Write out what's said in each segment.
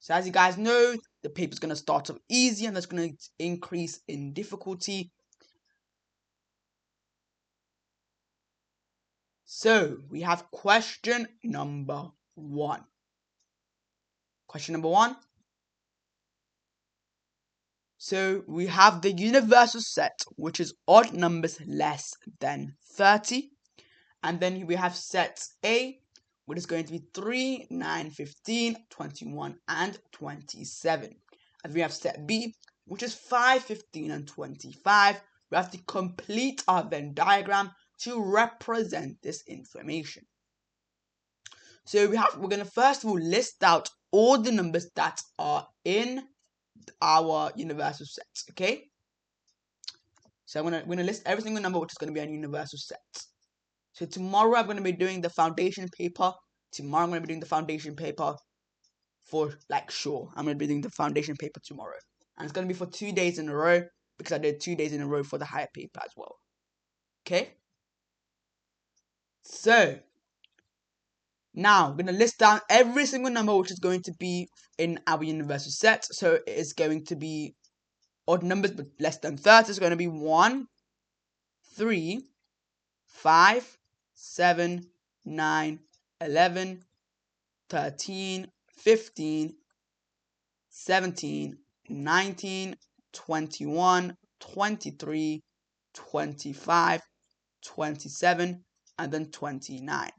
So as you guys know, the paper's going to start off easy and that's going to increase in difficulty. So we have question number 1. Question number 1. So we have the universal set, which is odd numbers less than 30. And then we have set A, which is going to be 3, 9, 15, 21, and 27. And we have set B, which is 5, 15, and 25. We have to complete our Venn diagram to represent this information. So we're going to first of all list out all the numbers that are in our universal sets, okay? So we're going to list every single number which is going to be a universal set. So tomorrow I'm going to be doing the foundation paper. Tomorrow I'm going to be doing the foundation paper for sure. I'm going to be doing the foundation paper tomorrow. And it's going to be for 2 days in a row because I did 2 days in a row for the higher paper as well. Okay? So now we're going to list down every single number which is going to be in our universal set. So it is going to be odd numbers but less than 30. It's going to be 1, 3, 5, 7, 9, 11, 13, 15, 17, 19, 21, 23, 25, 27, and then 29.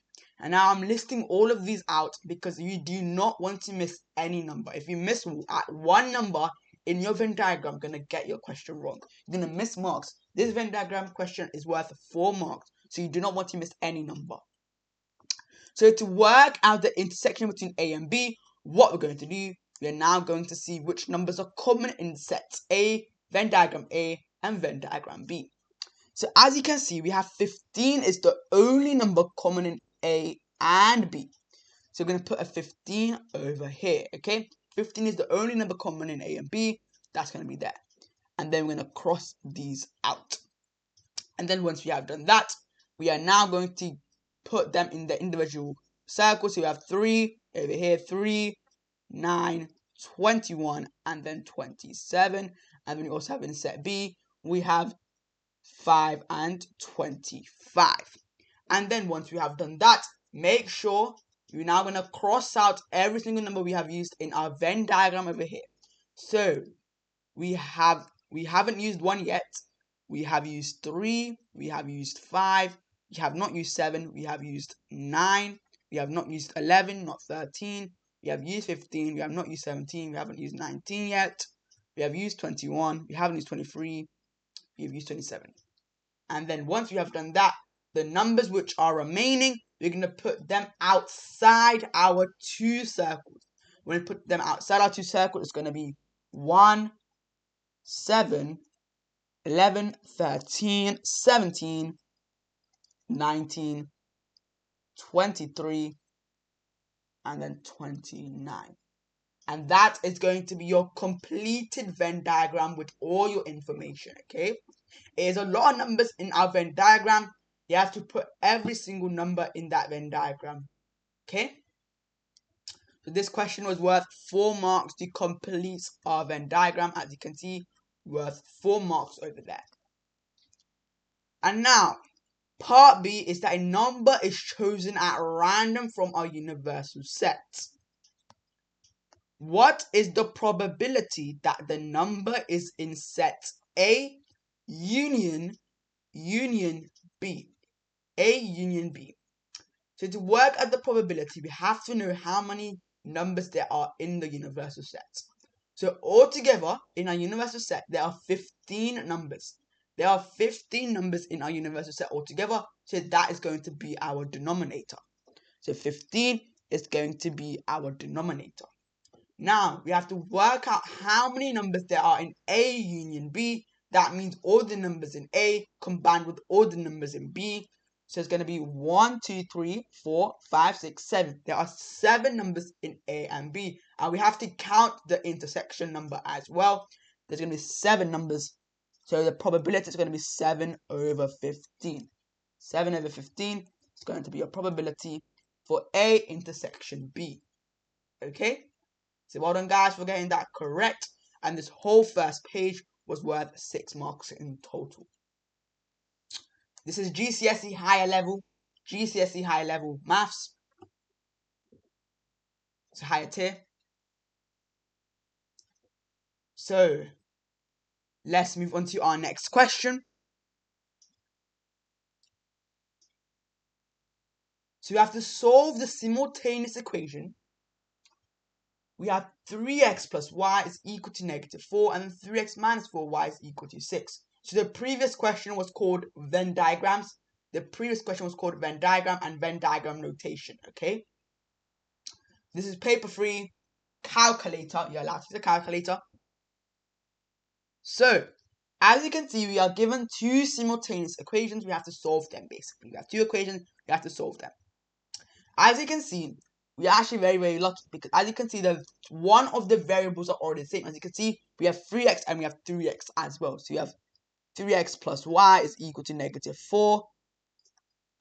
And now I'm listing all of these out because you do not want to miss any number. If you miss one number in your Venn diagram, you're going to get your question wrong. You're going to miss marks. This Venn diagram question is worth 4 marks, so you do not want to miss any number. So to work out the intersection between A and B, what we're going to do, we're now going to see which numbers are common in sets A, Venn diagram A, and Venn diagram B. So as you can see, we have 15 is the only number common in A and B. So we're going to put a 15 over here, okay? 15 is the only number common in A and B. That's going to be there. And then we're going to cross these out. And then once we have done that, we are now going to put them in the individual circles. So we have 3 over here, 3, 9, 21, and then 27. And then we also have in set B, we have 5 and 25. And then once we have done that, make sure you're now going to cross out every single number we have used in our Venn diagram over here. So we haven't used 1 yet. We have used 3, we have used 5, we have not used 7, we have used 9, we have not used 11, not 13, we have used 15, we have not used 17, we haven't used 19 yet, we have used 21, we haven't used 23, we have used 27. And then once we have done that, the numbers which are remaining, we're going to put them outside our 2 circles. When we put them outside our 2 circles, it's going to be 1, 7, 11, 13, 17, 19, 23, and then 29. And that is going to be your completed Venn diagram with all your information, okay? It is a lot of numbers in our Venn diagram. You have to put every single number in that Venn diagram, okay? So this question was worth 4 marks to complete our Venn diagram. As you can see, worth 4 marks over there. And now, part B is that a number is chosen at random from our universal set. What is the probability that the number is in set A union B? A union B. So to work at the probability, we have to know how many numbers there are in the universal set. So altogether, in our universal set, there are 15 numbers. There are 15 numbers in our universal set altogether, so that is going to be our denominator. So 15 is going to be our denominator. Now, we have to work out how many numbers there are in A union B. That means all the numbers in A combined with all the numbers in B. So it's going to be 1, 2, 3, 4, 5, 6, 7. There are 7 numbers in A and B. And we have to count the intersection number as well. There's going to be 7 numbers. So the probability is going to be 7 over 15. 7 over 15 is going to be your probability for A intersection B. Okay? So well done, guys, for getting that correct. And this whole first page was worth 6 marks in total. This is GCSE higher level maths. It's a higher tier. So let's move on to our next question. So we have to solve the simultaneous equation. We have 3x plus y is equal to -4, and then 3x minus 4y is equal to 6. So the previous question was called Venn diagrams. The previous question was called Venn diagram and Venn diagram notation, okay? This is paper 3, calculator. You're allowed to use a calculator. So, as you can see, we are given two simultaneous equations. We have to solve them, basically. We have two equations. We have to solve them. As you can see, we are actually very, very lucky because as you can see, one of the variables are already the same. As you can see, we have 3x and we have 3x as well. So you have 3x plus y is equal to -4.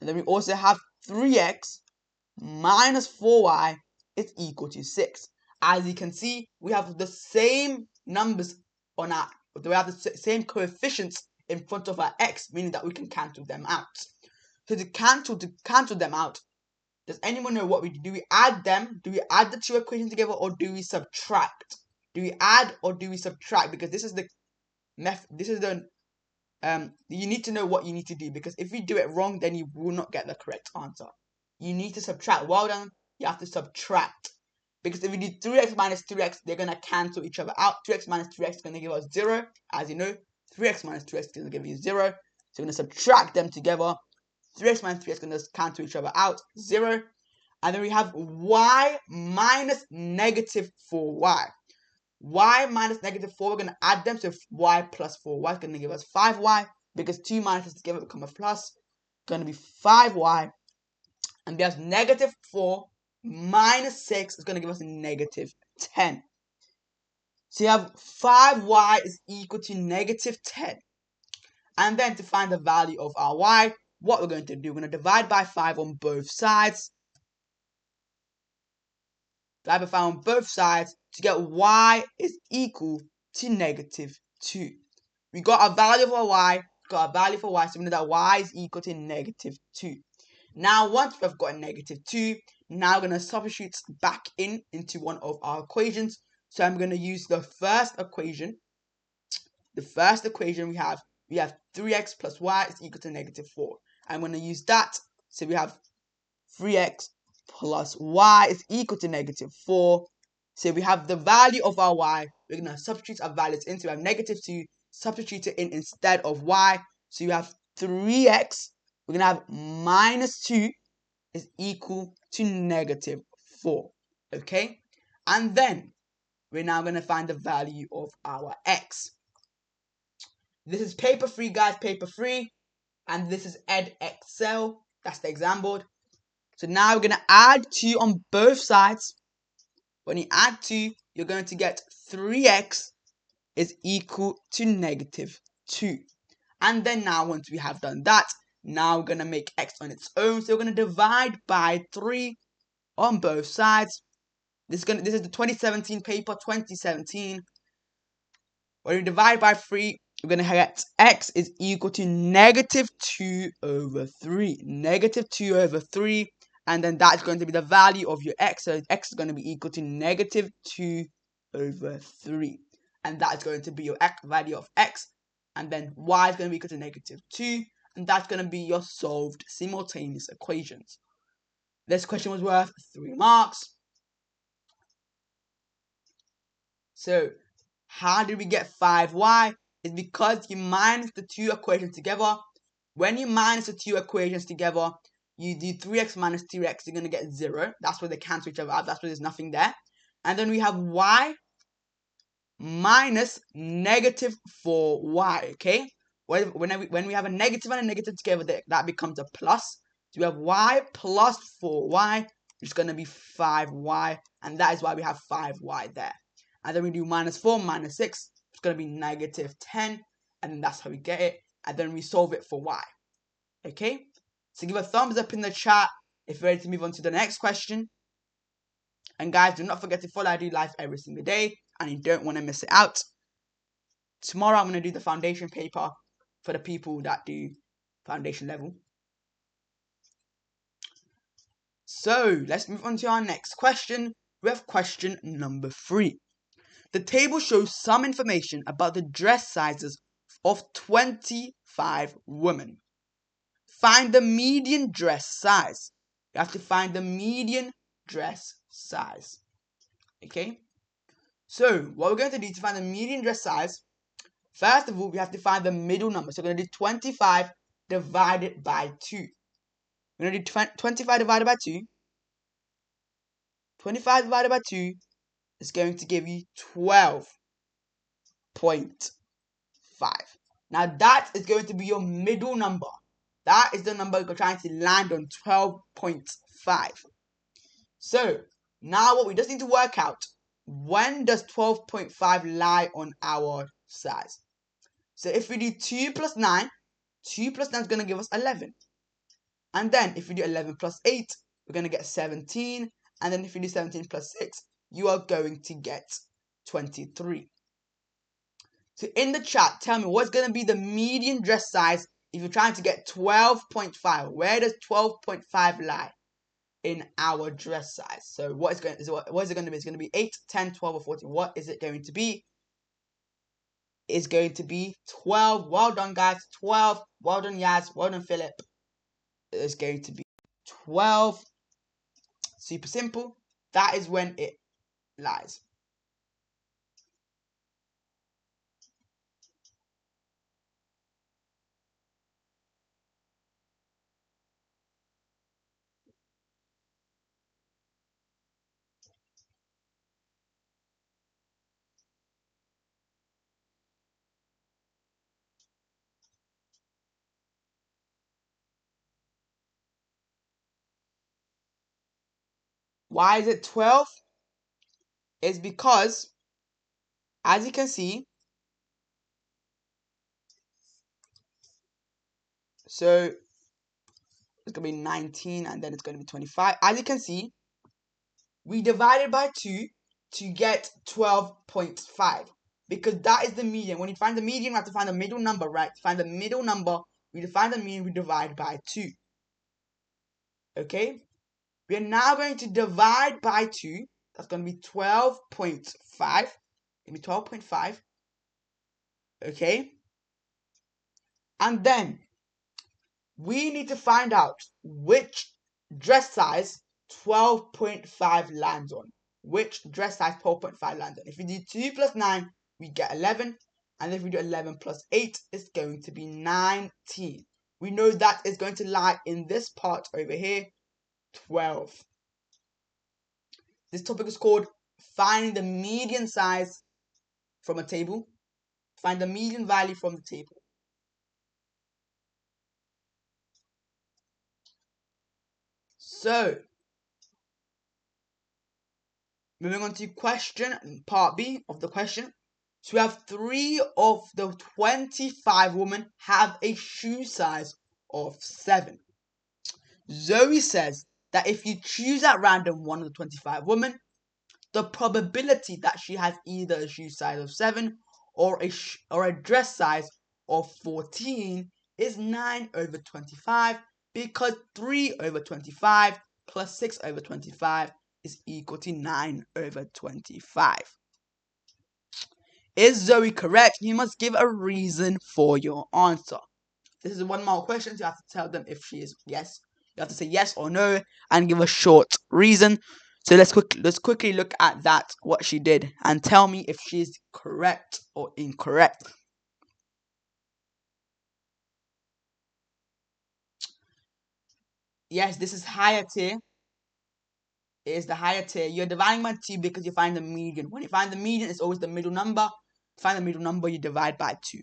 And then we also have 3x minus 4y is equal to 6. As you can see, we have the same numbers on our, we have the same coefficients in front of our x, meaning that we can cancel them out. So to cancel them out, does anyone know what we do? Do we add them? Do we add the two equations together, or do we subtract? Do we add or do we subtract? Because this is the you need to know what you need to do, because if you do it wrong, then you will not get the correct answer. You need to subtract. Well done. You have to subtract. Because if you do 3x minus 3x, they're going to cancel each other out. 3x minus 3x is going to give us 0. As you know, 3x minus 2x is going to give you 0. So we're going to subtract them together. 3x minus 3x is going to cancel each other out. 0. And then we have y minus -4y. Y minus -4, we're going to add them. So y plus 4y is going to give us 5y. Because 2 minuses together become a plus. Going to be 5y. And there's -4 minus 6 is going to give us -10. So you have 5y is equal to -10. And then to find the value of our y, what we're going to do, we're going to divide by 5 on both sides. Divide by 5 on both sides to get y is equal to -2. We got a value for y, so we know that y is equal to -2. Now, once we've got a -2, now we're going to substitute back into one of our equations. So I'm going to use the first equation. The first equation we have 3x plus y is equal to -4. I'm going to use that. So we have 3x plus y is equal to -4. So we have the value of our y. We're going to substitute our values into. We have -2, substitute it in instead of y. So you have 3x. We're going to have -2 is equal to -4. Okay? And then we're now going to find the value of our x. This is paper 3, guys, paper 3. And this is Ed Excel. That's the exam board. So now we're going to add 2 on both sides. When you add 2, you're going to get 3x is equal to -2. And then now once we have done that, now we're going to make x on its own. So we're going to divide by 3 on both sides. This is the 2017 paper, 2017. When we divide by 3, we're going to get x is equal to -2 over 3. -2 over 3. And then that's going to be the value of your x. So x is going to be equal to -2 over 3. And that's going to be your value of x. And then y is going to be equal to -2. And that's going to be your solved simultaneous equations. This question was worth 3 marks. So, how did we get 5y? It's because you minus the two equations together. When you minus the two equations together, you do 3x minus 2x, you're going to get 0. That's where they cancel each other out. That's where there's nothing there. And then we have y minus -4y, okay? When we have a negative and a negative together, that becomes a plus. So we have y plus 4y, which is going to be 5y. And that is why we have 5y there. And then we do -4 minus 6, it's going to be -10. And then that's how we get it. And then we solve it for y. Okay? So give a thumbs up in the chat if you're ready to move on to the next question. And guys, do not forget to follow I Do Live every single day, and you don't want to miss it out. Tomorrow I'm going to do the foundation paper for the people that do foundation level. So let's move on to our next question. We have question number 3. The table shows some information about the dress sizes of 25 women. Find the median dress size. You have to find the median dress size. Okay? So, what we're going to do to find the median dress size, first of all, we have to find the middle number. So, we're going to do 25 divided by 2. We're going to do 25 divided by 2. 25 divided by 2 is going to give you 12.5. Now, that is going to be your middle number. That is the number you're trying to land on, 12.5. So, now what we just need to work out, when does 12.5 lie on our size? So, if we do 2 plus 9, 2 plus 9 is going to give us 11. And then, if we do 11 plus 8, we're going to get 17. And then, if we do 17 plus 6, you are going to get 23. So, in the chat, tell me what's going to be the median dress size if you're trying to get 12.5. Where does 12.5 lie in our dress size? So what is it going to be? It's going to be 8, 10, 12, or 14. What is it going to be? It's going to be 12. Well done, guys. 12. Well done, Yaz. Well done, Philip. It's going to be 12. Super simple. That is when it lies. Why is it 12? It's because, as you can see, so it's going to be 19 and then it's going to be 25. As you can see, we divided by 2 to get 12.5 because that is the median. When you find the median, we have to find the middle number, right? To find the middle number, we define the median, we divide by 2. Okay? We are now going to divide by 2. That's going to be 12.5. Give me 12.5. Okay? And then we need to find out which dress size 12.5 lands on. Which dress size 12.5 lands on. If we do 2 plus 9, we get 11. And if we do 11 plus 8, it's going to be 19. We know that is going to lie in this part over here, 12. This topic is called finding the median size from a table. Find the median value from the table. So, moving on to question, part B of the question. So we have 3 of the 25 women have a shoe size of 7. Zoe says that if you choose at random one of the 25 women, the probability that she has either a shoe size of 7 or a dress size of 14 is 9 over 25 because 3 over 25 plus 6 over 25 is equal to 9 over 25. Is Zoe correct? You must give a reason for your answer. This is one more question, so you have to tell them if she is yes. You have to say yes or no and give a short reason. So let's quickly look at that, what she did, and tell me if she is correct or incorrect. Yes, this is higher tier. It is the higher tier. You're dividing by 2 because you find the median. When you find the median, it's always the middle number. To find the middle number, you divide by 2.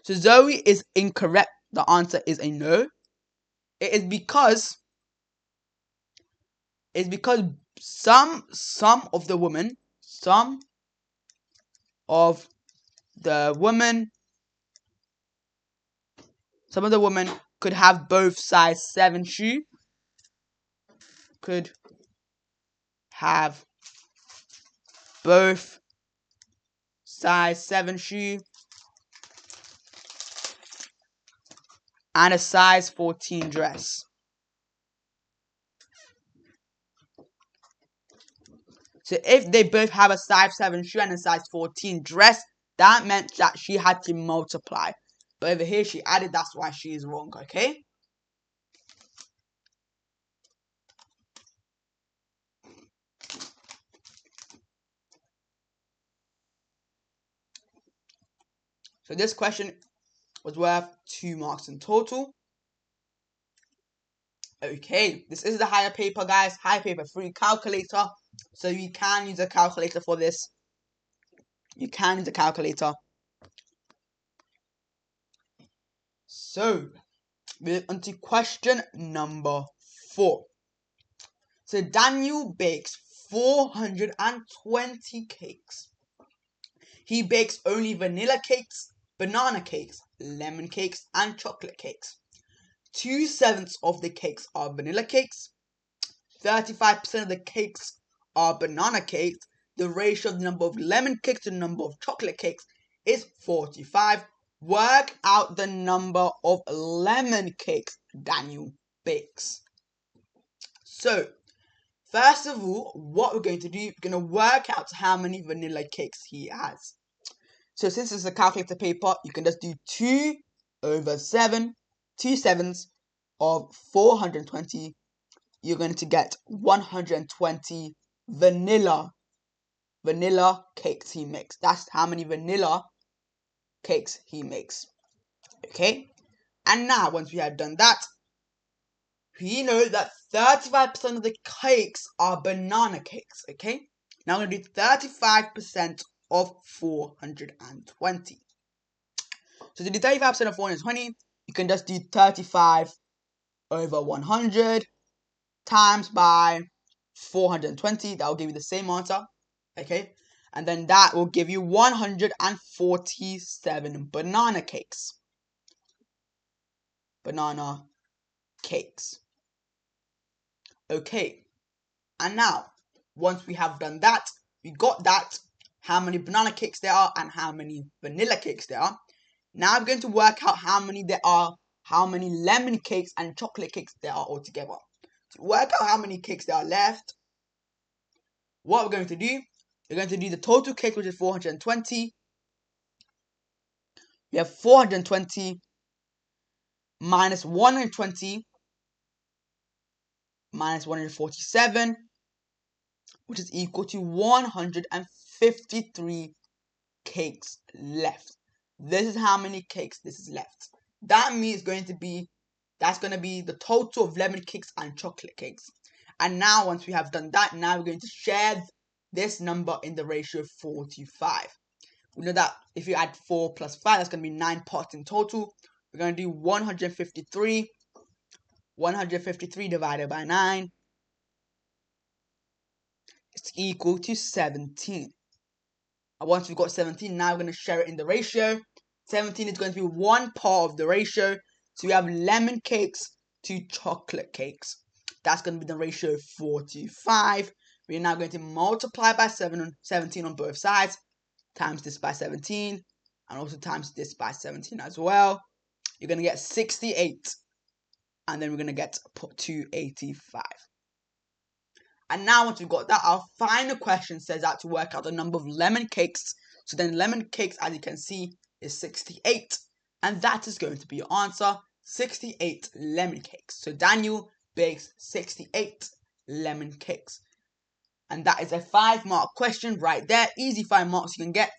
So Zoe is incorrect. The answer is a no. It is because some of the women could have both size 7 shoe. Could have both size 7 shoe and a size 14 dress. So if they both have a size 7 shoe and a size 14 dress, that meant that she had to multiply. But over here she added, that's why she is wrong, okay? So this question was worth 2 marks in total. Okay, this is the higher paper, guys. Higher paper free calculator. So you can use a calculator for this. You can use a calculator. So, we're on to question number 4. So Daniel bakes 420 cakes. He bakes only vanilla cakes, banana cakes, lemon cakes, and chocolate cakes. 2/7 of the cakes are vanilla cakes. 35% of the cakes are banana cakes. The ratio of the number of lemon cakes to the number of chocolate cakes is 45. Work out the number of lemon cakes Daniel bakes. So, first of all, what we're going to do, we're going to work out how many vanilla cakes he has. So since it's a calculator paper, you can just do 2 over 7, 2/7 of 420. You're going to get 120 vanilla cakes he makes. That's how many vanilla cakes he makes. Okay? And now, once we have done that, we know that 35% of the cakes are banana cakes. Okay? Now we're going to do 35% of 420. So to do 35% of 420, you can just do 35 over 100 times by 420. That will give you the same answer. Okay? And then that will give you 147 banana cakes. Banana cakes. Okay. And now, once we have done that, we got that, how many banana cakes there are and how many vanilla cakes there are. Now I'm going to work out how many there are, how many lemon cakes and chocolate cakes there are altogether. To work out how many cakes there are left, what we're going to do, we're going to do the total cake, which is 420. We have 420 minus 120 minus 147, which is equal to 153 cakes left. This is how many cakes this is left. That means that's going to be the total of lemon cakes and chocolate cakes. And now, once we have done that, now we're going to share this number in the ratio of 4 to 5. We know that if you add 4 plus 5, that's going to be 9 parts in total. We're going to do 153. 153 divided by 9 is equal to 17. And once we've got 17, now we're going to share it in the ratio. 17 is going to be 1 part of the ratio. So we have lemon cakes to chocolate cakes. That's going to be the ratio of 4 to 5. We're now going to multiply by 17 on both sides. Times this by 17. And also times this by 17 as well. You're going to get 68. And then we're going to get 285. And now once we've got that, our final question says that to work out the number of lemon cakes. So then lemon cakes, as you can see, is 68. And that is going to be your answer, 68 lemon cakes. So Daniel bakes 68 lemon cakes. And that is a 5-mark question right there. Easy 5 marks you can get.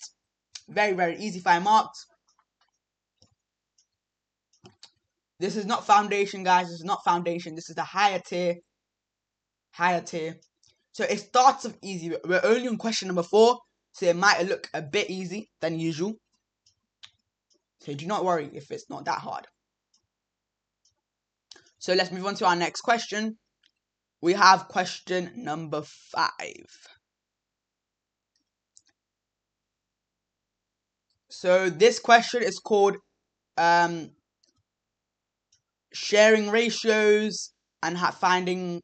Very, very easy 5 marks. This is not foundation, guys. This is not foundation. This is the higher tier. Higher tier. So it starts off easy. We're only on question number 4, so it might look a bit easy than usual. So do not worry if it's not that hard. So let's move on to our next question. We have question number 5. So this question is called sharing ratios and finding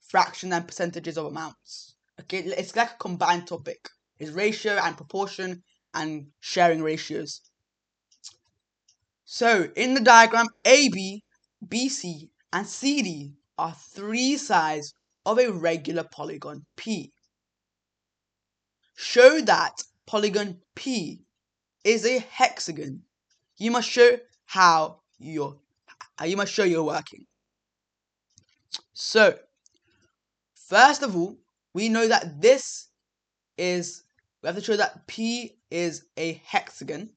fractions and percentages of amounts. Okay, it's like a combined topic. is ratio and proportion and sharing ratios. So in the diagram, AB, BC, and CD are three sides of a regular polygon P. Show that polygon P is a hexagon. You must show how you're working. So first of all, we know that we have to show that P is a hexagon.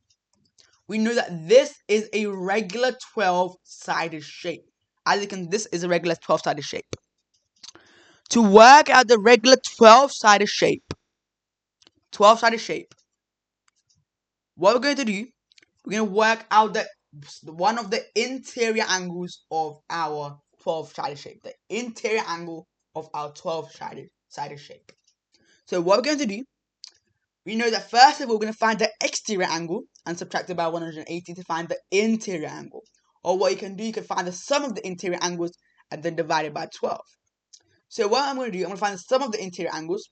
We know that this is a regular 12-sided shape. As you can, this is a regular 12-sided shape. To work out the regular 12-sided shape, what we're going to do, we're going to work out one of the interior angles of our 12-sided shape. The interior angle of our 12-sided shape. So what we're going to do, we know that first of all, we're going to find the exterior angle and subtract it by 180 to find the interior angle. Or what you can do, you can find the sum of the interior angles and then divide it by 12. So what I'm going to do, I'm going to find the sum of the interior angles.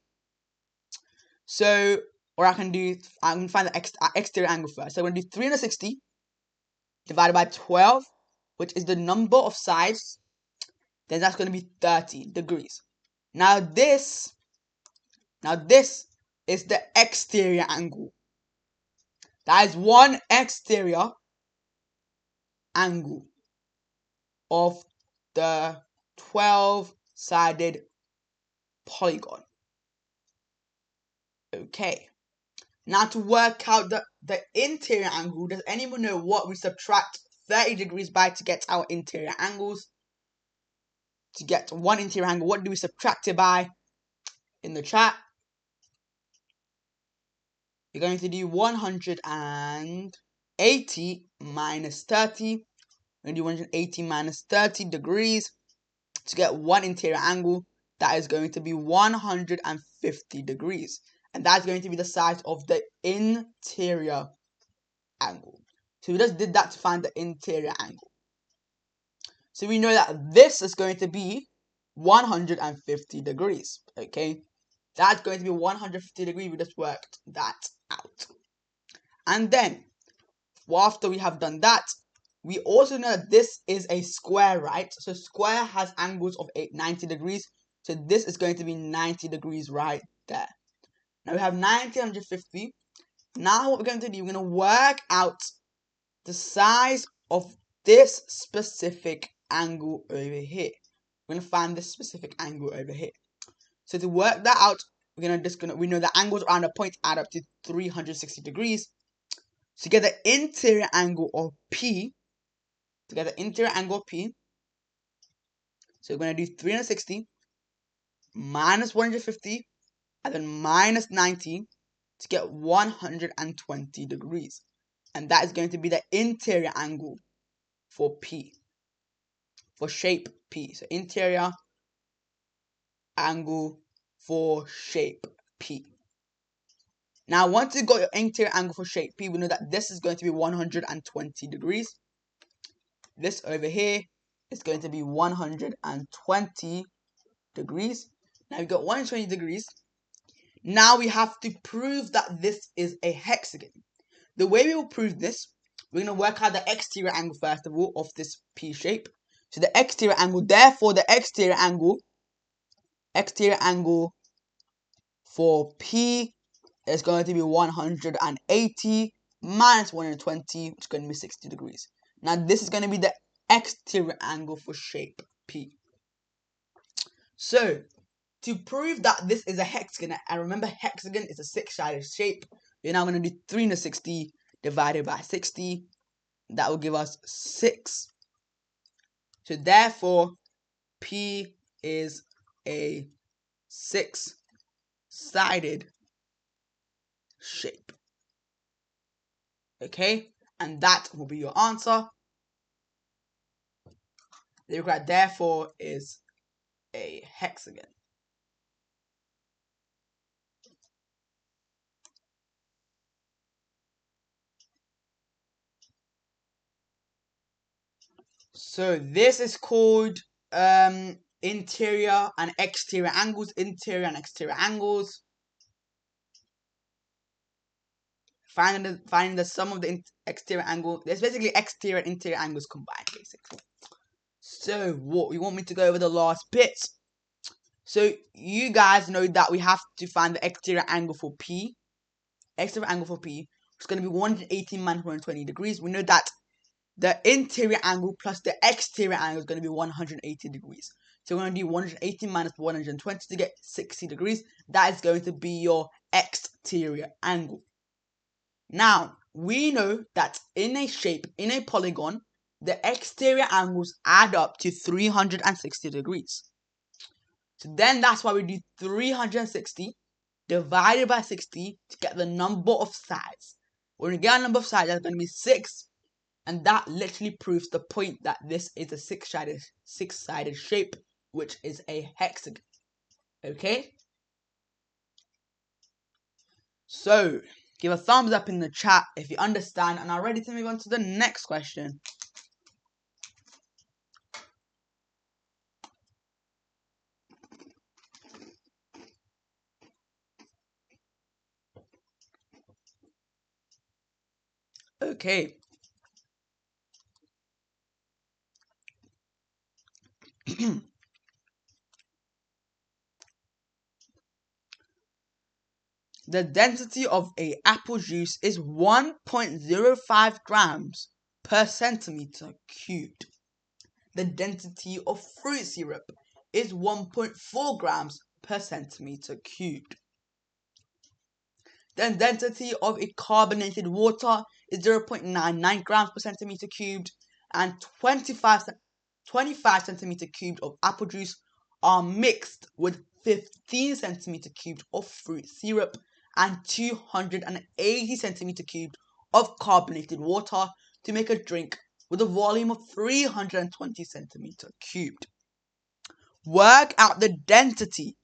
So, or I'm going to find the exterior angle first. So I'm going to do 360 divided by 12, which is the number of sides. Then that's going to be 30 degrees. Now this is the exterior angle. That is one exterior angle of the 12-sided polygon. Okay. Now to work out the interior angle, does anyone know what we subtract 30 degrees by to get our interior angles? To get one interior angle, what do we subtract it by? In the chat, you're going to do 180 minus 30. We're going to do 180 minus 30 degrees to get one interior angle. That is going to be 150 degrees. And that's going to be the size of the interior angle. So we just did that to find the interior angle. So we know that this is going to be 150 degrees. Okay, that's going to be 150 degrees. We just worked that out. And then, after we have done that, we also know that this is a square, right? So square has angles of 90 degrees. So this is going to be 90 degrees right there. Now we have 90, 150. Now what we're going to do, we're going to work out the size of this specific angle over here. We're going to find this specific angle over here. So to work that out, we know the angles around a point add up to 360 degrees. So to get the interior angle of P, so we're going to do 360 minus 150 and then minus 90 to get 120 degrees. And that is going to be the interior angle for P, for shape P. So interior angle for shape P. Now, once you got your interior angle for shape P, we know that this is going to be 120 degrees. This over here is going to be 120 degrees. Now we've got 120 degrees. Now we have to prove that this is a hexagon. The way we will prove this, we're going to work out the exterior angle first of all of this P shape. So the exterior angle, therefore the exterior angle for P is going to be 180 minus 120, which is going to be 60 degrees. Now this is going to be the exterior angle for shape P. So to prove that this is a hexagon, and remember hexagon is a 6-sided shape, we're now going to do 360 divided by 60. That will give us 6. So therefore, P is a 6-sided shape. Okay, and that will be your answer. The required therefore is a hexagon. So this is called interior and exterior angles. finding the sum of the exterior angle. There's basically exterior and interior angles combined, basically. So, what you want me to go over the last bit? So, you guys know that we have to find the exterior angle for P. Exterior angle for P is going to be 180 minus 120 degrees. We know that the interior angle plus the exterior angle is going to be 180 degrees. So we're going to do 180 minus 120 to get 60 degrees. That is going to be your exterior angle. Now, we know that in a shape, in a polygon, the exterior angles add up to 360 degrees. So then that's why we do 360 divided by 60 to get the number of sides. When we get a number of sides, that's going to be 6. And that literally proves the point that this is a six-sided shape, which is a hexagon. Okay? So, give a thumbs up in the chat if you understand and are ready to move on to the next question. Okay. The density of a apple juice is 1.05 grams per centimeter cubed. The density of fruit syrup is 1.4 grams per centimeter cubed. The density of a carbonated water is 0.99 grams per centimeter cubed, and 25 centimeter cubed of apple juice are mixed with 15 centimeter cubed of fruit syrup and 280 centimeter cubed of carbonated water to make a drink with a volume of 320 centimeter cubed. Work out the density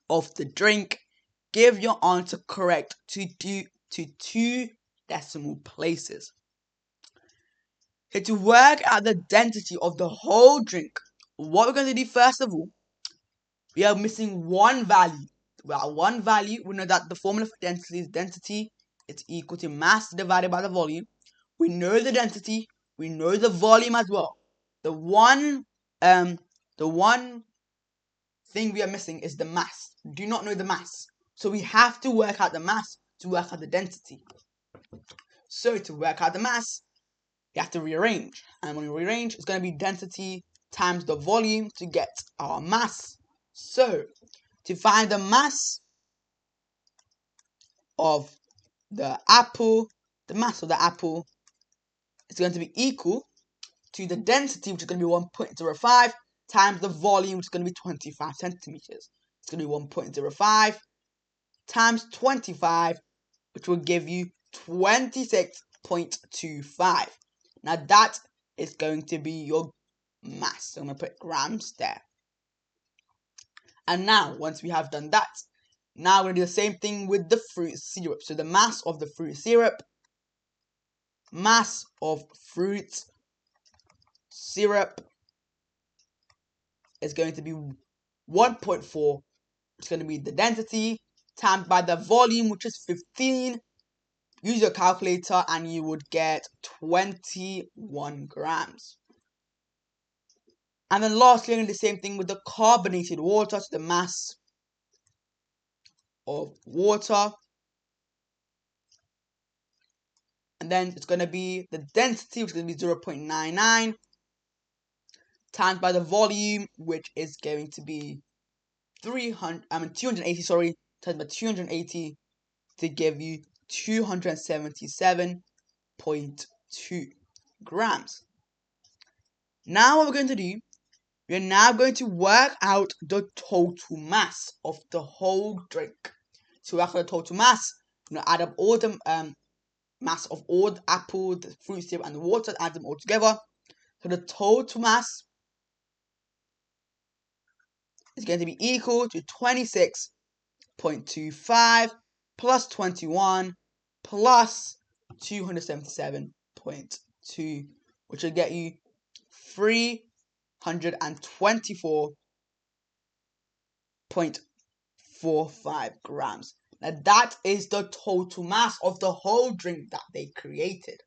of the drink. Give your answer correct to 2 decimal places. So to work out the density of the whole drink, what we're going to do first of all, we are missing one value. Well, one value, we know that the formula for density is density. It's equal to mass divided by the volume. We know the density. We know the volume as well. The one thing we are missing is the mass. We do not know the mass. So we have to work out the mass to work out the density. So to work out the mass, you have to rearrange. And when we rearrange, it's going to be density times the volume to get our mass. So to find the mass of the apple, is going to be equal to the density, which is going to be 1.05, times the volume, which is going to be 25 centimeters. It's going to be 1.05 times 25, which will give you 26.25. Now that is going to be your mass. So I'm going to put grams there. And now, once we have done that, now we're going to do the same thing with the fruit syrup. So the mass of the fruit syrup is going to be 1.4. It's going to be the density times by the volume, which is 15. Use your calculator and you would get 21 grams. And then lastly, I'm going to do the same thing with the carbonated water. So the mass of water. And then it's going to be the density, which is going to be 0.99, times by the volume, which is going to be 280, times by 280 to give you 277.2 grams. Now what we're going to do, we're now going to work out the total mass of the whole drink. To work out the total mass, we're going to add up all the mass of all the apple, the fruit syrup, and the water, add them all together. So the total mass is going to be equal to 26.25 plus 21 plus 277.2, which will get you 324.45 grams. Now that is the total mass of the whole drink that they created.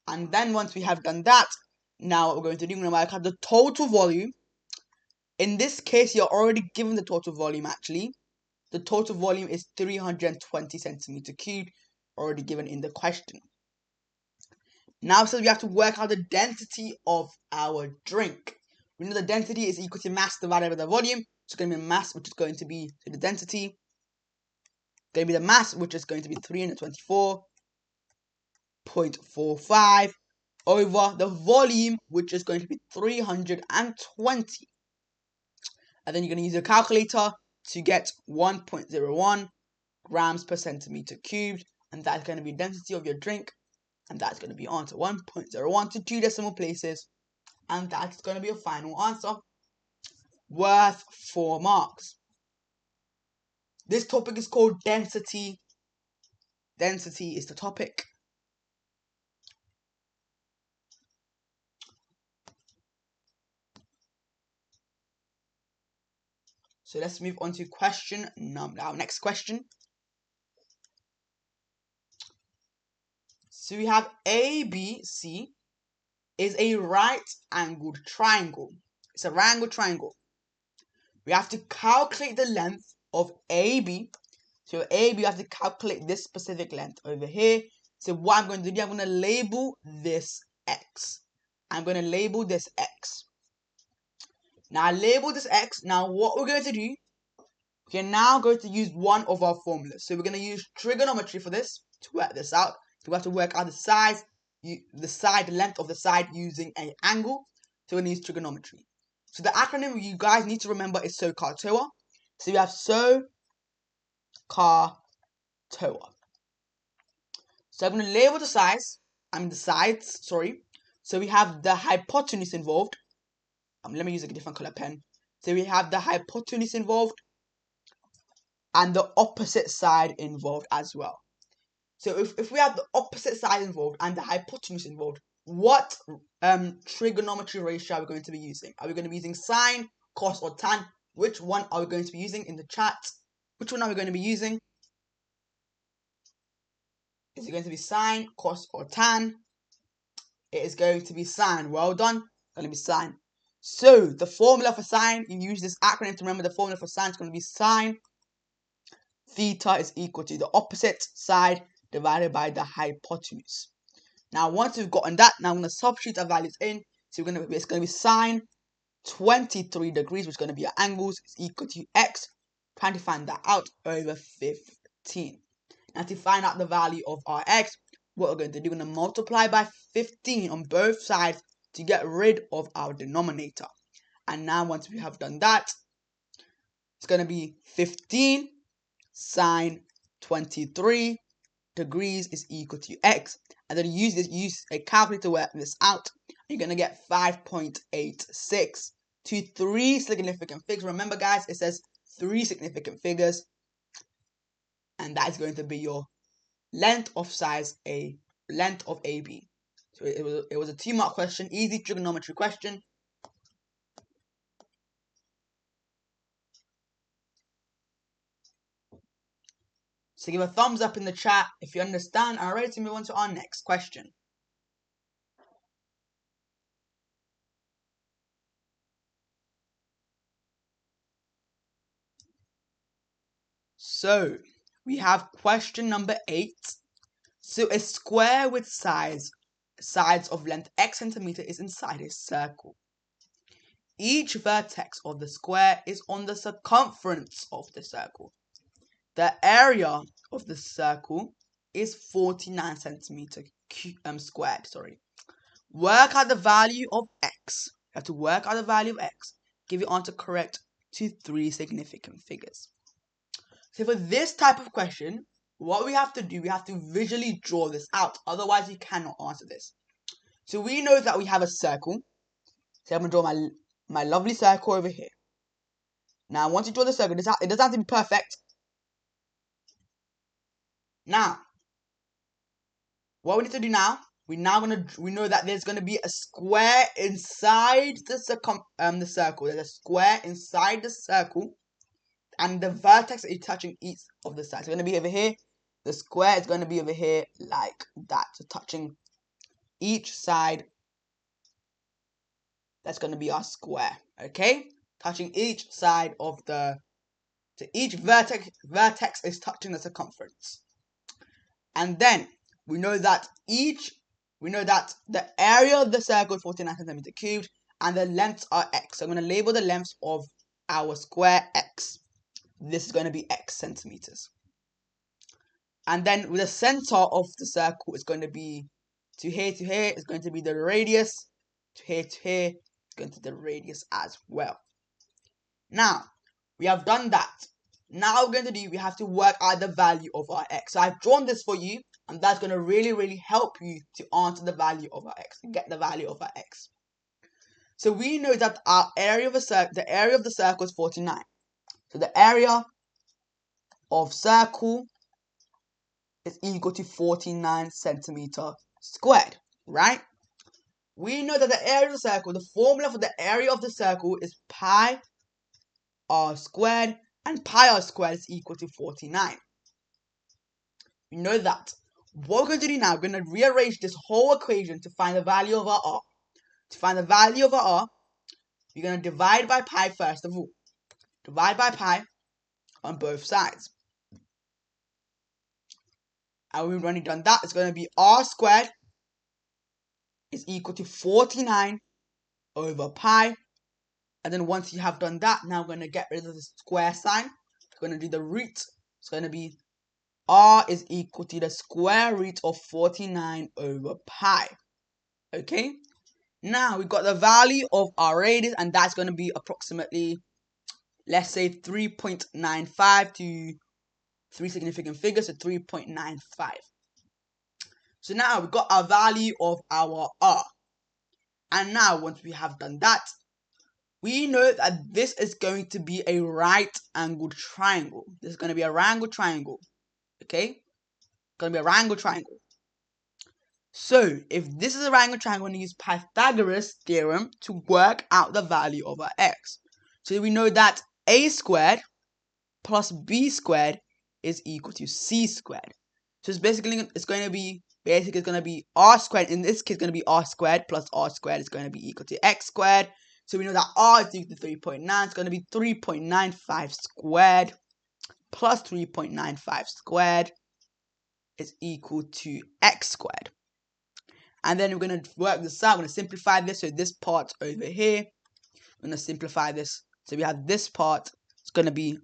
And then once we have done that, now what we're going to do, we're going to work out the total volume. In this case, you're already given the total volume actually. The total volume is 320 centimeter cubed, already given in the question. Now, so we have to work out the density of our drink. We know the density is equal to mass divided by the volume. So it's going to be mass, which is going to be the density. Going to be the mass, which is going to be 324.45 over the volume, which is going to be 320. And then you're going to use your calculator to get 1.01 grams per centimeter cubed. And that's going to be density of your drink. And that's going to be answer 1.01 to 2 decimal places. And that's going to be a final answer worth 4 marks. This topic is called density. Density is the topic. So let's move on to our next question. So we have ABC is a right-angled triangle. It's a right-angled triangle. We have to calculate the length of AB. So AB, you have to calculate this specific length over here. So what I'm going to do, I'm going to label this X. I'm going to label this X. Now I label this X. Now what we're going to do, we're now going to use one of our formulas. So we're going to use trigonometry for this to work this out. So we have to work out the length of the side using an angle. So we're going to use trigonometry. So the acronym you guys need to remember is SOHCAHTOA. So we have SOHCAHTOA. So I'm going to label the sides. Sorry. So we have the hypotenuse involved. Let me use a different color pen. So we have the hypotenuse involved and the opposite side involved as well. So if we have the opposite side involved and the hypotenuse involved, what trigonometry ratio are we going to be using? Are we going to be using sine, cos, or tan? Which one are we going to be using in the chat? Which one are we going to be using? Is it going to be sine, cos, or tan? It is going to be sine. Well done. It's going to be sine. So the formula for sine, you use this acronym to remember the formula for sine is going to be sine theta is equal to the opposite side divided by the hypotenuse. Now once we've gotten that, now I'm going to substitute our values in. So it's going to be sine 23 degrees, which is going to be our angles, is equal to x. Trying to find that out over 15. Now to find out the value of our x, what we're going to do, we're going to multiply by 15 on both sides to get rid of our denominator. And now once we have done that, it's going to be 15 sine 23 degrees is equal to x. And then use a calculator to work this out. You're going to get 5.86 to 3 significant figures. Remember guys, it says 3 significant figures. And that is going to be your length of AB. So it was a 2-mark question, easy trigonometry question. So give a thumbs up in the chat if you understand and are ready to move on to our next question. So we have question number 8. So a square with sides of length x centimeter is inside a circle. Each vertex of the square is on the circumference of the circle. The area of the circle is 49 centimeter squared. Work out the value of x. You have to work out the value of x. Give your answer correct to 3 significant figures. So for this type of question, what we have to do, we have to visually draw this out. Otherwise, you cannot answer this. So we know that we have a circle. So I'm going to draw my lovely circle over here. Now, once you draw the circle, it doesn't have to be perfect. Now, what we need to do now, we know that there's going to be a square inside the circle. There's a square inside the circle. and the vertex is touching each of the sides. It's going to be over here. The square is going to be over here like that. So touching each side, that's going to be our square. Okay? Touching each side of the... So each vertex is touching the circumference. And then we know that the area of the circle is 49 centimeter cubed and the lengths are x. So I'm going to label the lengths of our square x. This is going to be x centimeters. And then with the center of the circle is going to be to here is going to be the radius. To here is going to be the radius as well. Now, we have done that. Now we're going to we have to work out the value of our x. So I've drawn this for you, and that's going to really help you to answer the value of our x, and get the value of our x. So we know that our area of the area of the circle is 49. So the area of circle is equal to 49 centimeter squared, right? We know that the area of the circle, the formula for the area of the circle is pi r squared, and pi r squared is equal to 49. We know that. What we're going to do now, we're going to rearrange this whole equation to find the value of our r. To find the value of our r, we're going to divide by pi first of all. Divide by pi on both sides. And we've already done that. It's going to be r squared is equal to 49 over pi. And then once you have done that, now we're going to get rid of the square sign. We're going to do the root. It's going to be r is equal to the square root of 49 over pi. Okay? Now we got the value of our radius, and that's going to be approximately, let's say, 3.95 to 3 significant figures, so 3.95. So now we've got our value of our r. And now once we have done that, we know that this is going to be a right angled triangle. This is going to be a right angled triangle. Okay? It's going to be a right angled triangle. So, if this is a right angled triangle, we're going to use Pythagoras' theorem to work out the value of our x. So we know that a squared plus b squared is equal to c squared. So it's going to be r squared. In this case, it's going to be r squared plus r squared is going to be equal to x squared. So we know that r is equal to 3.9. It's going to be 3.95 squared plus 3.95 squared is equal to x squared. And then we're going to work this out. We're going to simplify this. So this part over here, we're going to simplify this. So we have this part. It's going to be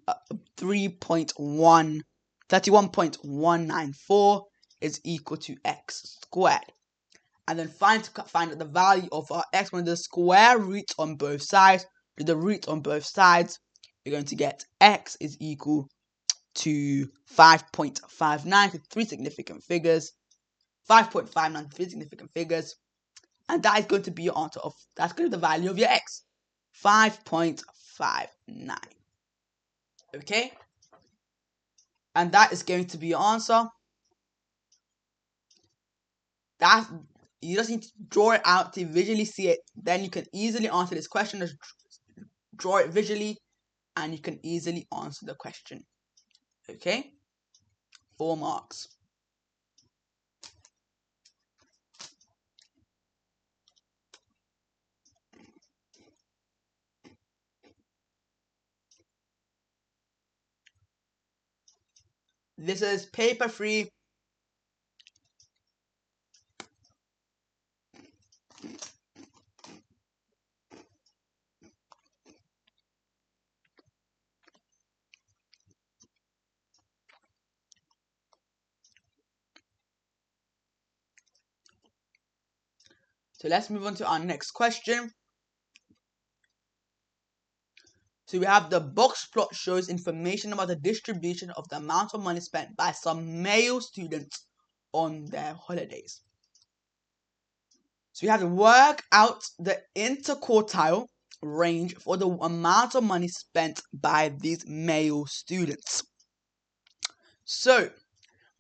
31.194 is equal to x squared. And then find out the value of our x. When the square root on both sides, with the root on both sides, you're going to get x is equal to 5.59 to 3 significant figures. 5.59 to 3 significant figures. And that is going to be your answer of, that's going to be the value of your x. 5.59. Okay? And that is going to be your answer. You just need to draw it out to visually see it. Then you can easily answer this question. Just draw it visually and you can easily answer the question. Okay? 4 marks. This is paper 3. So let's move on to our next question. So we have the box plot shows information about the distribution of the amount of money spent by some male students on their holidays. So we have to work out the interquartile range for the amount of money spent by these male students. So,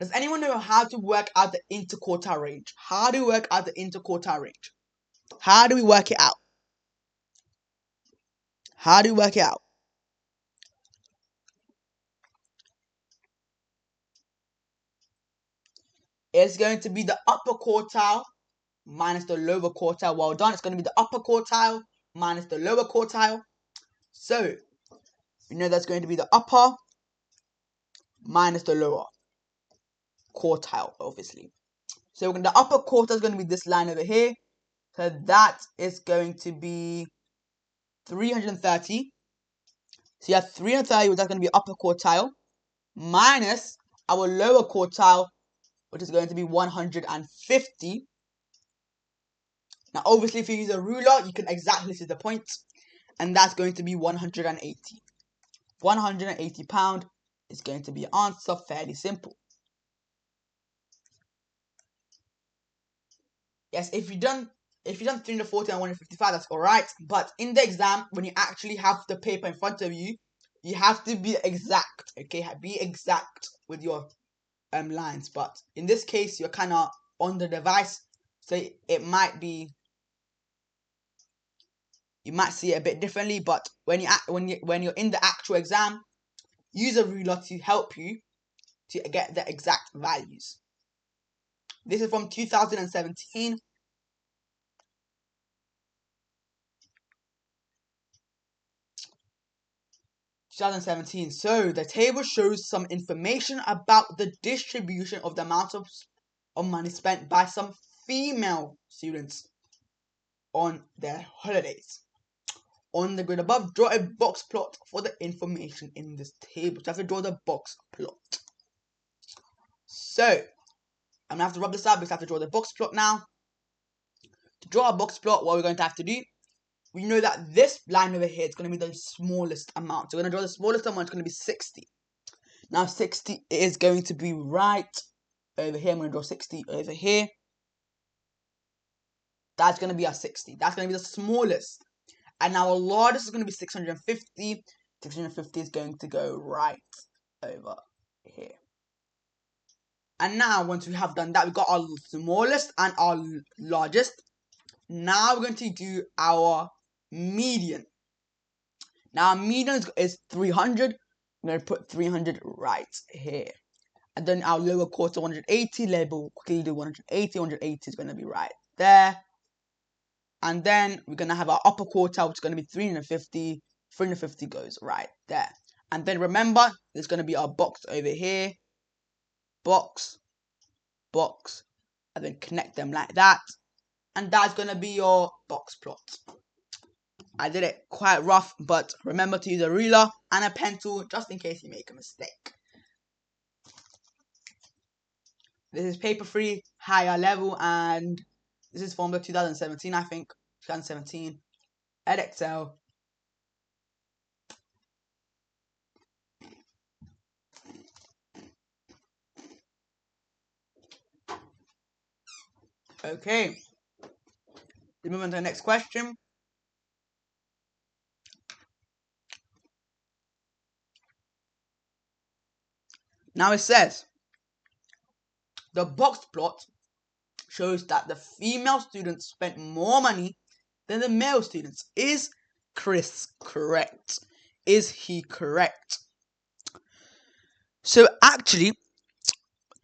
does anyone know how to work out the interquartile range? How do we work out the interquartile range? How do we work it out? How do we work it out? is going to be the upper quartile minus the lower quartile. Well done. It's going to be the upper quartile minus the lower quartile. So, you know that's going to be the upper minus the lower quartile, obviously. So the upper quartile is going to be this line over here. So that is going to be 330. So you have 330, that's going to be upper quartile, minus our lower quartile, which is going to be 150. Now, obviously, if you use a ruler, you can exactly see the point, and that's going to be 180. 180 pound is going to be your answer. Fairly simple. Yes, if you've done 340 and 155, that's alright. But in the exam, when you actually have the paper in front of you, you have to be exact. Okay, be exact with your lines. But in this case, you're kind of on the device, so it might be, you might see it a bit differently. But when you're in the actual exam, use a ruler to help you to get the exact values. This is from 2017. So the table shows some information about the distribution of the amount of money spent by some female students on their holidays. On the grid above, draw a box plot for the information in this table. So I have to draw the box plot. So I'm gonna have to rub this out because I have to draw the box plot now. To draw a box plot, what we're going to have to do, we know that this line over here is going to be the smallest amount. So we're going to draw the smallest amount, it's going to be 60. Now 60 is going to be right over here. I'm going to draw 60 over here. That's going to be our 60. That's going to be the smallest. And our largest is going to be 650. 650 is going to go right over here. And now once we have done that, we've got our smallest and our largest. Now we're going to do our median. Now our median is 300. I'm going to put 300 right here. And then our lower quarter 180, label quickly do 180. 180 is going to be right there. And then we're going to have our upper quarter, which is going to be 350. 350 goes right there. And then remember, there's going to be our box over here. Box, box, and then connect them like that. And that's going to be your box plot. I did it quite rough, but remember to use a ruler and a pencil just in case you make a mistake. This is paper 3, higher level, and this is from the 2017, I think. 2017. Edexcel. Okay. We move on to the next question. Now it says, the box plot shows that the female students spent more money than the male students. Is Chris correct? Is he correct? So actually,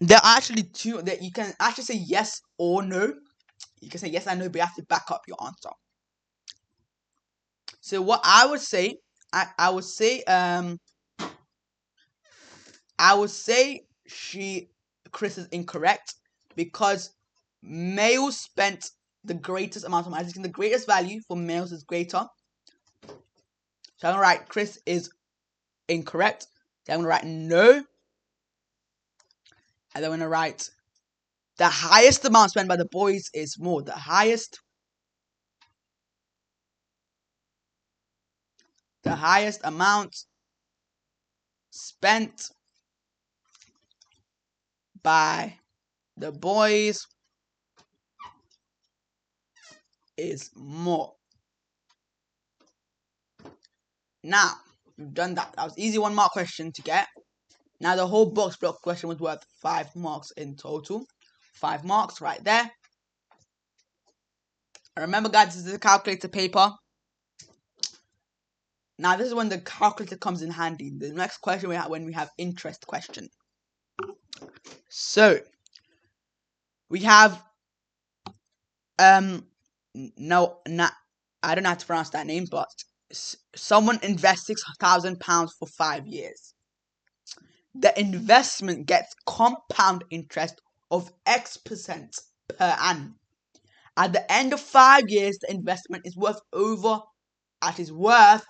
there are actually two that you can actually say yes or no. You can say yes and no, but you have to back up your answer. So what I would say, I would say Chris is incorrect because males spent the greatest amount of money. The greatest value for males is greater. So I'm gonna write Chris is incorrect. Then I'm gonna write no. And then I'm gonna write the highest amount spent by the boys is more. The highest amount spent by the boys is more. Now, we've done that. That was easy 1 mark question to get. Now, the whole box block question was worth 5 marks in total. 5 marks right there. And remember, guys, this is a calculator paper. Now, this is when the calculator comes in handy. The next question we have when we have interest question. So, we have no, I don't know how to pronounce that name, but someone invests £6,000 for 5 years. The investment gets compound interest of X% per annum. At the end of 5 years, the investment is worth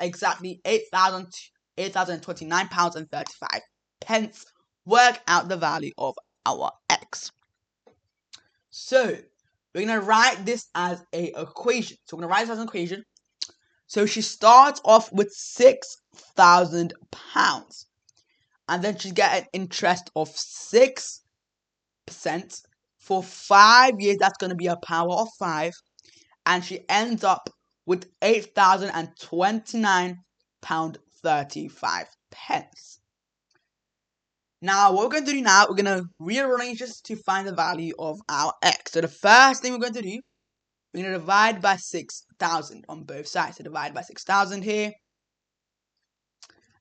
exactly £8,029.35. Work out the value of our X. So we're gonna write this as a equation. So she starts off with £6,000, and then she get an interest of 6% for 5 years. That's gonna be a power of 5, and she ends up with £8,029.35. Now, what we're going to do now, we're going to rearrange this to find the value of our X. So the first thing we're going to do, we're going to divide by 6,000 on both sides. So divide by 6,000 here,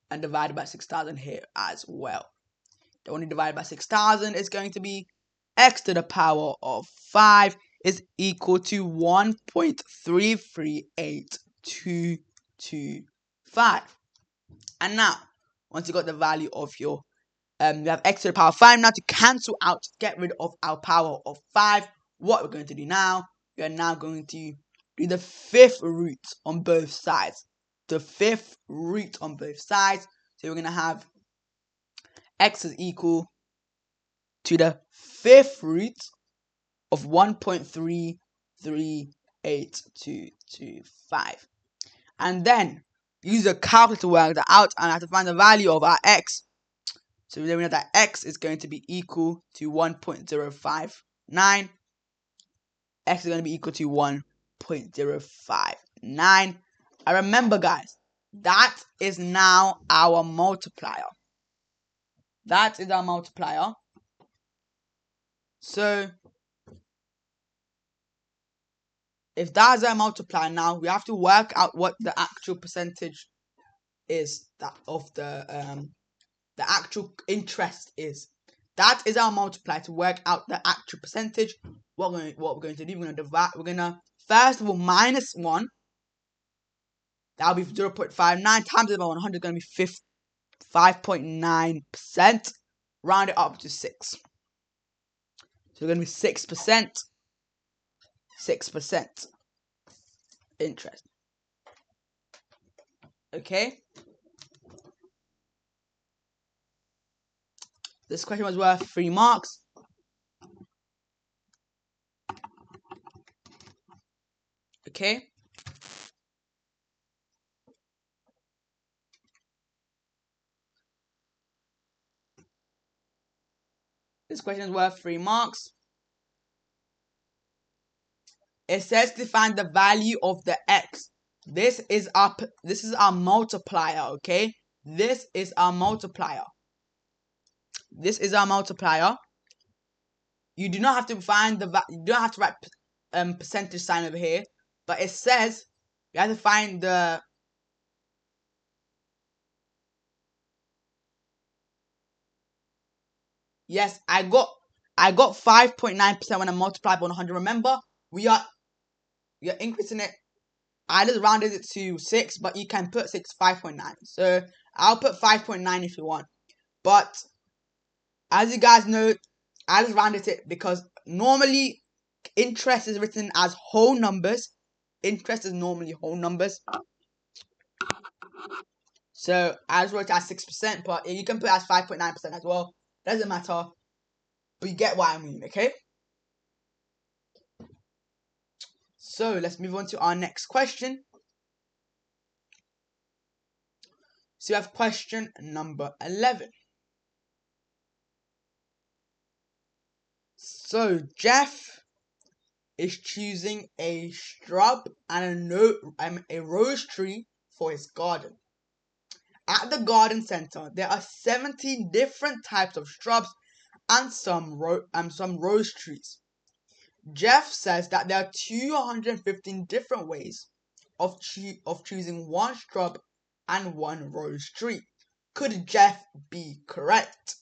and divide by 6,000 here as well. The only divided by 6,000 is going to be X to the power of 5 is equal to 1.338225. And now, once you got the value of your we have X to the power of 5 now to cancel out, get rid of our power of 5. What we're going to do now, we are now going to do the fifth root on both sides. So we're going to have X is equal to the fifth root of 1.338225. And then use a calculator to work that out, and I have to find the value of our X. So then we know that X is going to be equal to 1.059. X is going to be equal to 1.059. And remember, guys, that is now our multiplier. That is our multiplier. So if that is our multiplier, now we have to work out what the actual percentage is that of the actual interest is. That is our multiplier to work out the actual percentage. What we're going to do, we're going to divide. We're going to first of all minus 1. That'll be 0.59 times it by 100 is going to be 5.9%. Round it up to 6. So we're going to be 6%. 6% interest. Okay. This question was worth 3 marks. Okay. This question is worth 3 marks. It says to find the value of the X. This is our multiplier, okay? This is our multiplier. This is our multiplier. You do not have to find you don't have to write percentage sign over here, but it says you have to find the yes, I got 5.9% when I multiplied by 100. Remember, we are increasing it. I just rounded it to 6, but you can put 5.9. So I'll put 5.9 if you want. But as you guys know, I just rounded it because normally interest is written as whole numbers. Interest is normally whole numbers. So I just wrote it as 6%, but you can put it as 5.9% as well. Doesn't matter. But you get what I mean, okay? So let's move on to our next question. So we have question number 11. So Jeff is choosing a shrub and a rose tree for his garden. At the garden center, there are 17 different types of shrubs and some rose trees. Jeff says that there are 215 different ways of choosing one shrub and one rose tree. Could Jeff be correct?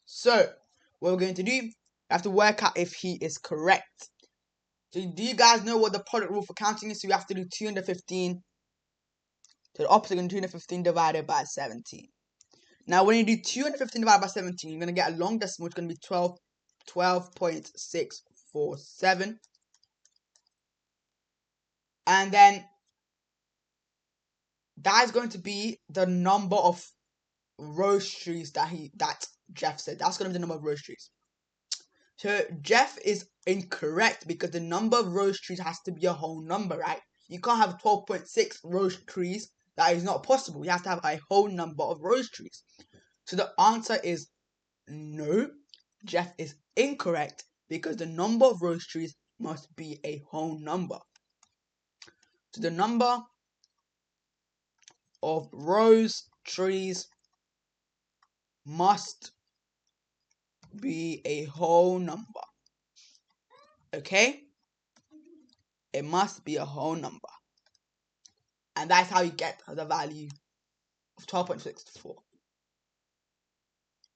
So what we're going to do, we have to work out if he is correct. So do you guys know what the product rule for counting is? So we have to do 215. So the opposite of 215 divided by 17. Now when you do 215 divided by 17, you're going to get a long decimal, which is going to be 12.647. And then that is going to be the number of rows trees that Jeff said. That's going to be the number of rows trees. So Jeff is incorrect because the number of rows trees has to be a whole number, right? You can't have 12.6 rows trees. That is not possible. You have to have a whole number of rows trees. So the answer is no. Jeff is incorrect because the number of rows trees must be a whole number. So the number of rows trees must be a whole number. Okay? It must be a whole number. And that's how you get the value of 12.64.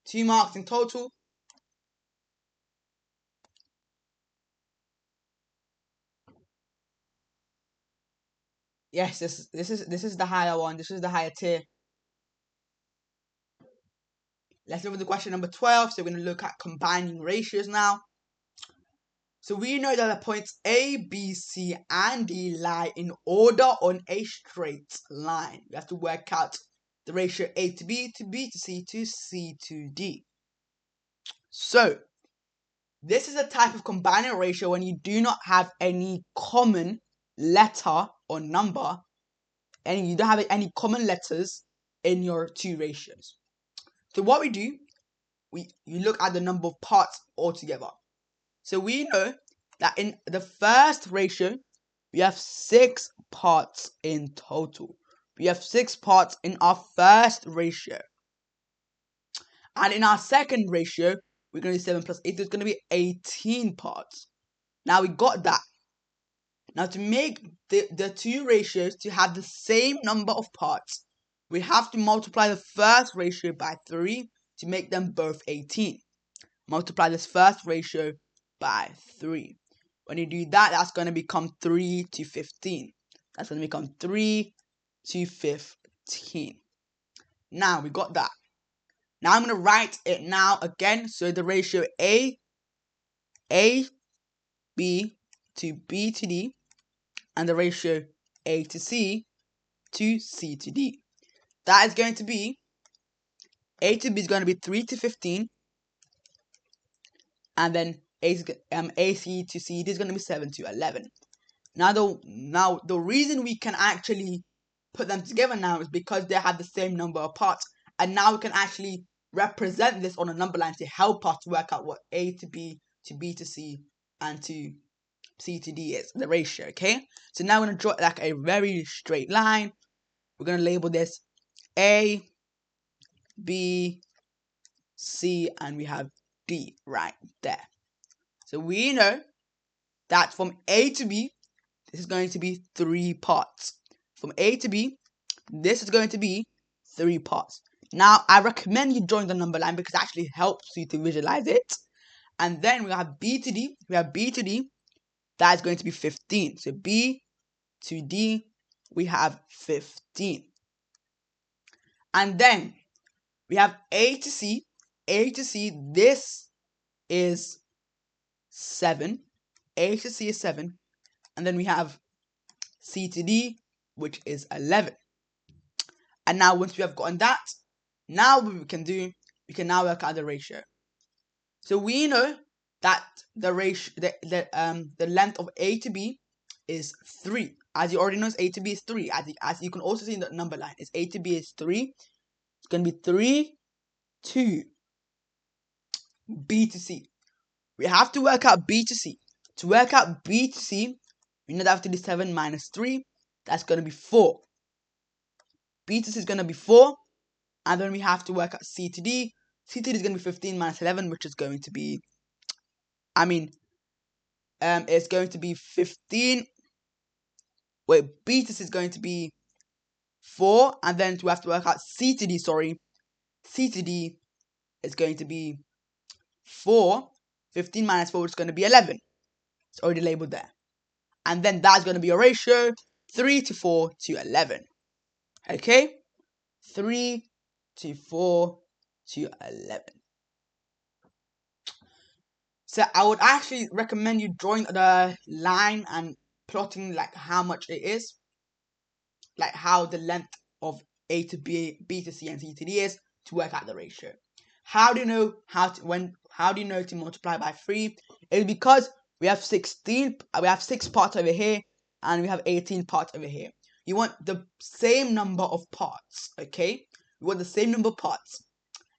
2 marks in total. Yes, this is the higher one. This is the higher tier. Let's move to question number 12. So we're going to look at combining ratios now. So we know that the points A, B, C, and D lie in order on a straight line. We have to work out the ratio A to B to C to C to D. So this is a type of combining ratio when you do not have any common letter or number, and you don't have any common letters in your two ratios. So what we do, you look at the number of parts altogether. So we know that in the first ratio, we have 6 parts in total. We have 6 parts in our first ratio. And in our second ratio, we're going to do 7 plus 8. There's going to be 18 parts. Now we got that. Now to make the two ratios to have the same number of parts, we have to multiply the first ratio by 3 to make them both 18. Multiply this first ratio by 3. When you do that, that's going to become 3 to 15. That's going to become 3 to 15. Now we got that. Now I'm going to write it now again. So the ratio A, B to B to D, and the ratio A to C to D. That is going to be, A to B is going to be 3 to 15, and then AC to CD is going to be 7 to 11. Now the reason we can actually put them together now is because they have the same number of parts, and now we can actually represent this on a number line to help us work out what A to B to C and to C to D is, the ratio, okay? So now we're going to draw like a very straight line. We're going to label this A, B, C, and we have D right there. So we know that from A to B, this is going to be 3 parts. From A to B, this is going to be 3 parts. Now, I recommend you drawing the number line because it actually helps you to visualize it. And then we have B to D. We have B to D. That is going to be 15. So B to D, we have 15. And then we have A to C. A to C, this is 7. A to C is 7. And then we have C to D, which is 11. And now once we have gotten that, now what we can do, we can now work out the ratio. So we know that the ratio, the length of A to B is 3. As you already know, A to B is 3. As you can also see in the number line, A to B is 3. It's going to be 3 to B to C. We have to work out B to C. To work out B to C, we know that have to do 7 minus 3. That's going to be 4. B to C is going to be 4. And then we have to work out C to D. C to D is going to be 15 minus 11, which is going to be, it's going to be 15. Wait, B to C is going to be 4. And then we have to work out C to D, sorry. C to D is going to be 4. 15 minus 4 is going to be 11. It's already labeled there. And then that's going to be a ratio 3 to 4 to 11. Okay? 3 to 4 to 11. So I would actually recommend you drawing the line and plotting like how much it is. Like how the length of A to B, B to C, and C to D is to work out the ratio. How do you know to multiply by 3? It's because we have 6 parts over here and we have 18 parts over here. You want the same number of parts, okay? We want the same number of parts.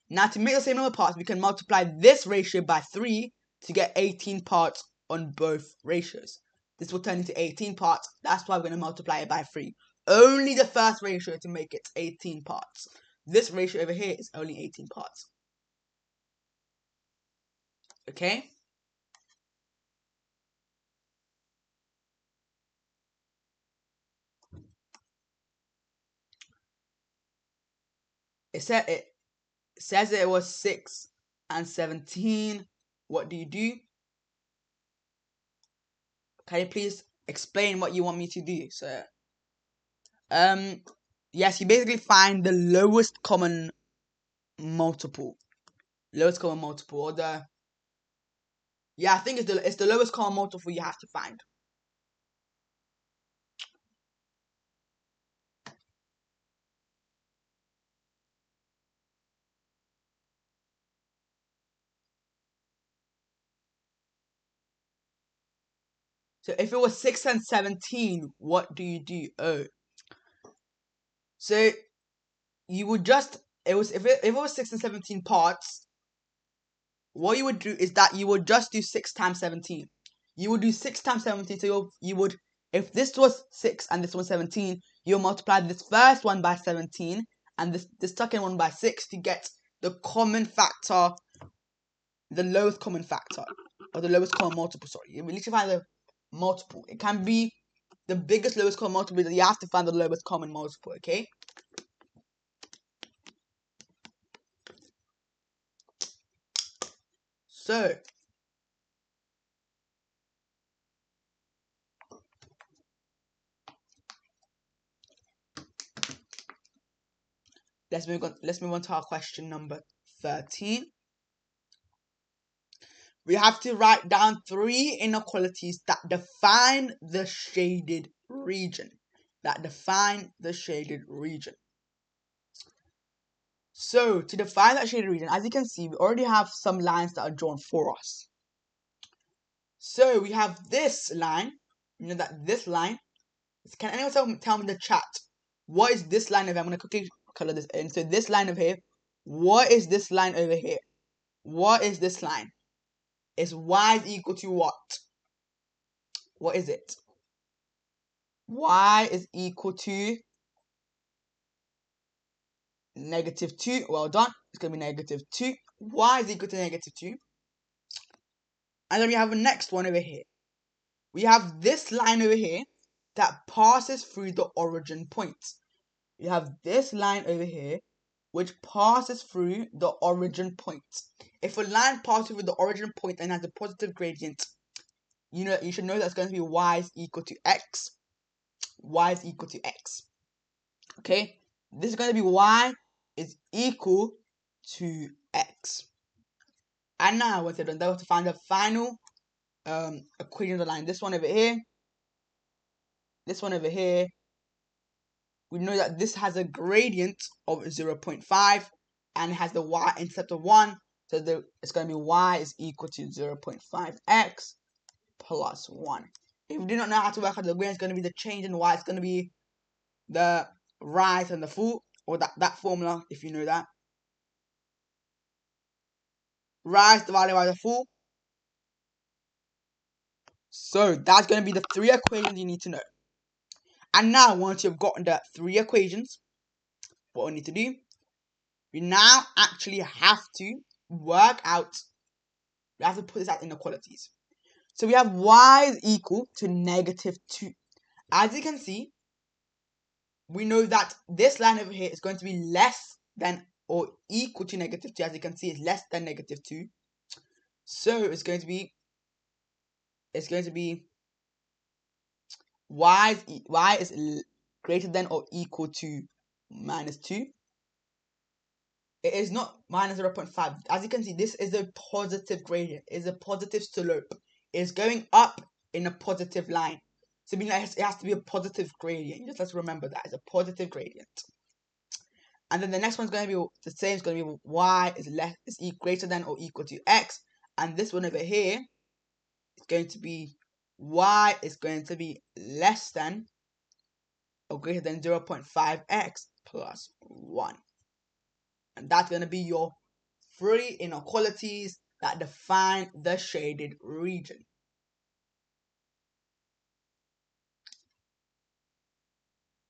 Now to make the same number of parts, we can multiply this ratio by 3 to get 18 parts on both ratios. This will turn into 18 parts. That's why we're going to multiply it by 3. Only the first ratio to make it 18 parts. This ratio over here is only 18 parts. Okay? It says it was 6 and 17. What do you do? Can you please explain what you want me to do, sir? Yes, you basically find the lowest common multiple. Lowest common multiple, or the... Yeah, I think it's the lowest common multiple you have to find. So if it was 6 and 17, what do you do? Oh. So you would just... If it was 6 and 17 parts, what you would do is that you would just do 6 times 17. You would do 6 times 17, so you would... If this was 6 and this was 17, you'll multiply this first one by 17 and this second one by 6 to get the common factor, the lowest common factor, or the lowest common multiple, sorry. You need to find the multiple. It can be the biggest lowest common multiple, but you have to find the lowest common multiple, okay? So, let's move on to our question number 13. We have to write down 3 inequalities that define the shaded region. So, to define that shaded region, as you can see, we already have some lines that are drawn for us. So, we have this line. You know that this line. Can anyone tell me in the chat, what is this line over here? I'm going to quickly color this in. So, this line over here. What is this line over here? What is this line? Is y is equal to what? What is it? Y is equal to -2. Well done. It's going to be -2. Y is equal to -2. And then we have the next one over here. We have this line over here that passes through the origin point. We have this line over here which passes through the origin point. If a line passes through the origin point and has a positive gradient, you should know that's going to be y is equal to x. Y is equal to x. Okay? This is going to be y is equal to x. And now once they're done, they'll have to find the final equation of the line. This one over here. This one over here. We know that this has a gradient of 0.5 and it has the y-intercept of 1. So it's going to be y is equal to 0.5x plus 1. If you do not know how to work out the gradient, it's going to be the change in y. It's going to be the rise and the fall, or that formula, if you know that. Rise divided by the fall. So that's going to be the 3 equations you need to know. And now, once you've gotten the 3 equations, what we need to do, we now actually have to work out, we have to put this out inequalities. So we have y is equal to -2. As you can see, we know that this line over here is going to be less than or equal to -2. As you can see, it's less than -2. So it's going to be y is greater than or equal to minus 2. It is not minus 0.5. As you can see, this is a positive gradient. It's a positive slope. It's going up in a positive line. So meaning it has to be a positive gradient. You just have to remember that it's a positive gradient. And then the next one's going to be the same. It's going to be y is greater than or equal to x. And this one over here is going to be y is going to be less than or greater than 0.5x plus 1. And that's going to be your 3 inequalities that define the shaded region.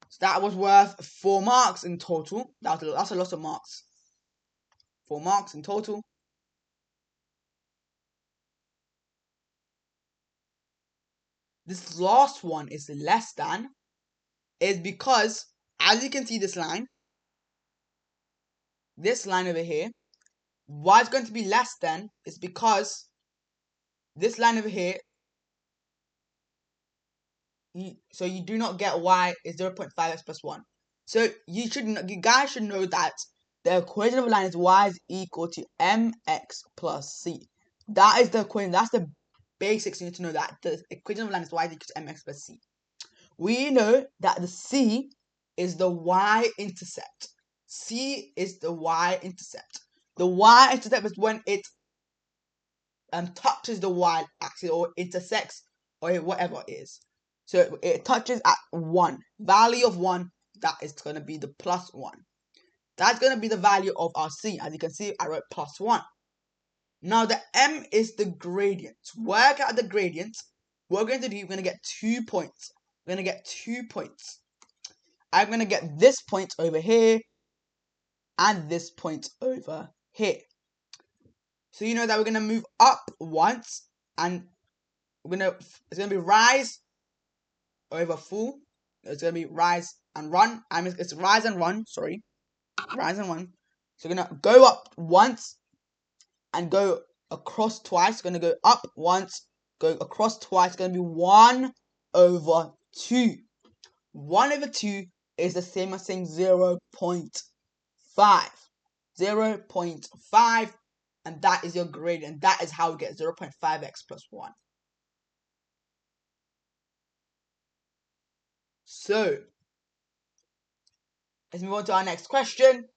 So that was worth 4 marks in total. That's a lot of marks. 4 marks in total. This last one is less than, is because, as you can see this line over here, why it's going to be less than is because this line over here, so you do not get y is 0.5x plus 1. So you guys should know that the equation of a line is y is equal to mx plus c. That is the equation. That's the basics you need to know, that the equation of a line is y is equal to mx plus c. We know that the c is the y-intercept. C is the y-intercept. The y-intercept is when it touches the y-axis or intersects or whatever it is. So it touches at 1. Value of 1, that is going to be the plus 1. That's going to be the value of our c. As you can see, I wrote plus 1. Now the m is the gradient. To work out the gradient, what we're going to do, we're going to get 2 points. We're going to get 2 points. I'm going to get this point over here and this point over here. So you know that we're going to move up once and it's going to be rise over fall. It's going to be rise and run. It's rise and run, sorry. Rise and run. So we're going to go up once and go across twice. We're going to go up once, go across twice. It's going to be 1 over 2. 1 over 2 is the same as saying 0.5. 0.5, and that is your gradient. That is how we get 0.5x plus 1. So, let's move on to our next question.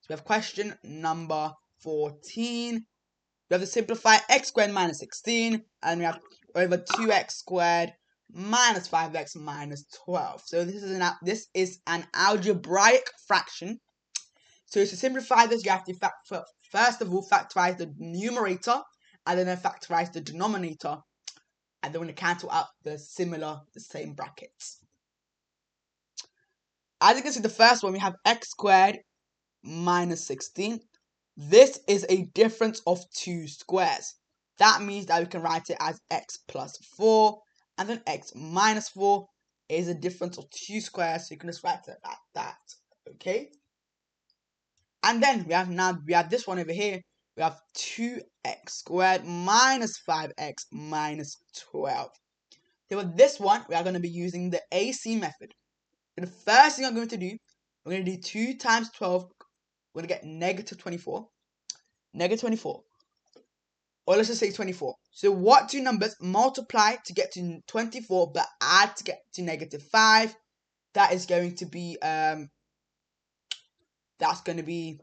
So we have question number 14. We have to simplify x squared minus 16, and we have over 2x squared minus 5x minus 12. So this is an algebraic fraction. So to simplify this, you have to first of all factorize the numerator, and then factorize the denominator, and then we're going to cancel out the same brackets. As you can see, the first one, we have x squared minus 16. This is a difference of 2 squares. That means that we can write it as x plus 4, and then x minus 4 is a difference of 2 squares, so you can just write it like that, okay? And then we have this one over here. We have 2x squared minus 5x minus 12. So with this one, we are going to be using the AC method. So the first thing I'm going to do, we're going to do 2 times 12. We're going to get negative 24. Negative 24. Or let's just say 24. So what two numbers multiply to get to 24 but add to get to negative 5? That is going to be, that's going to be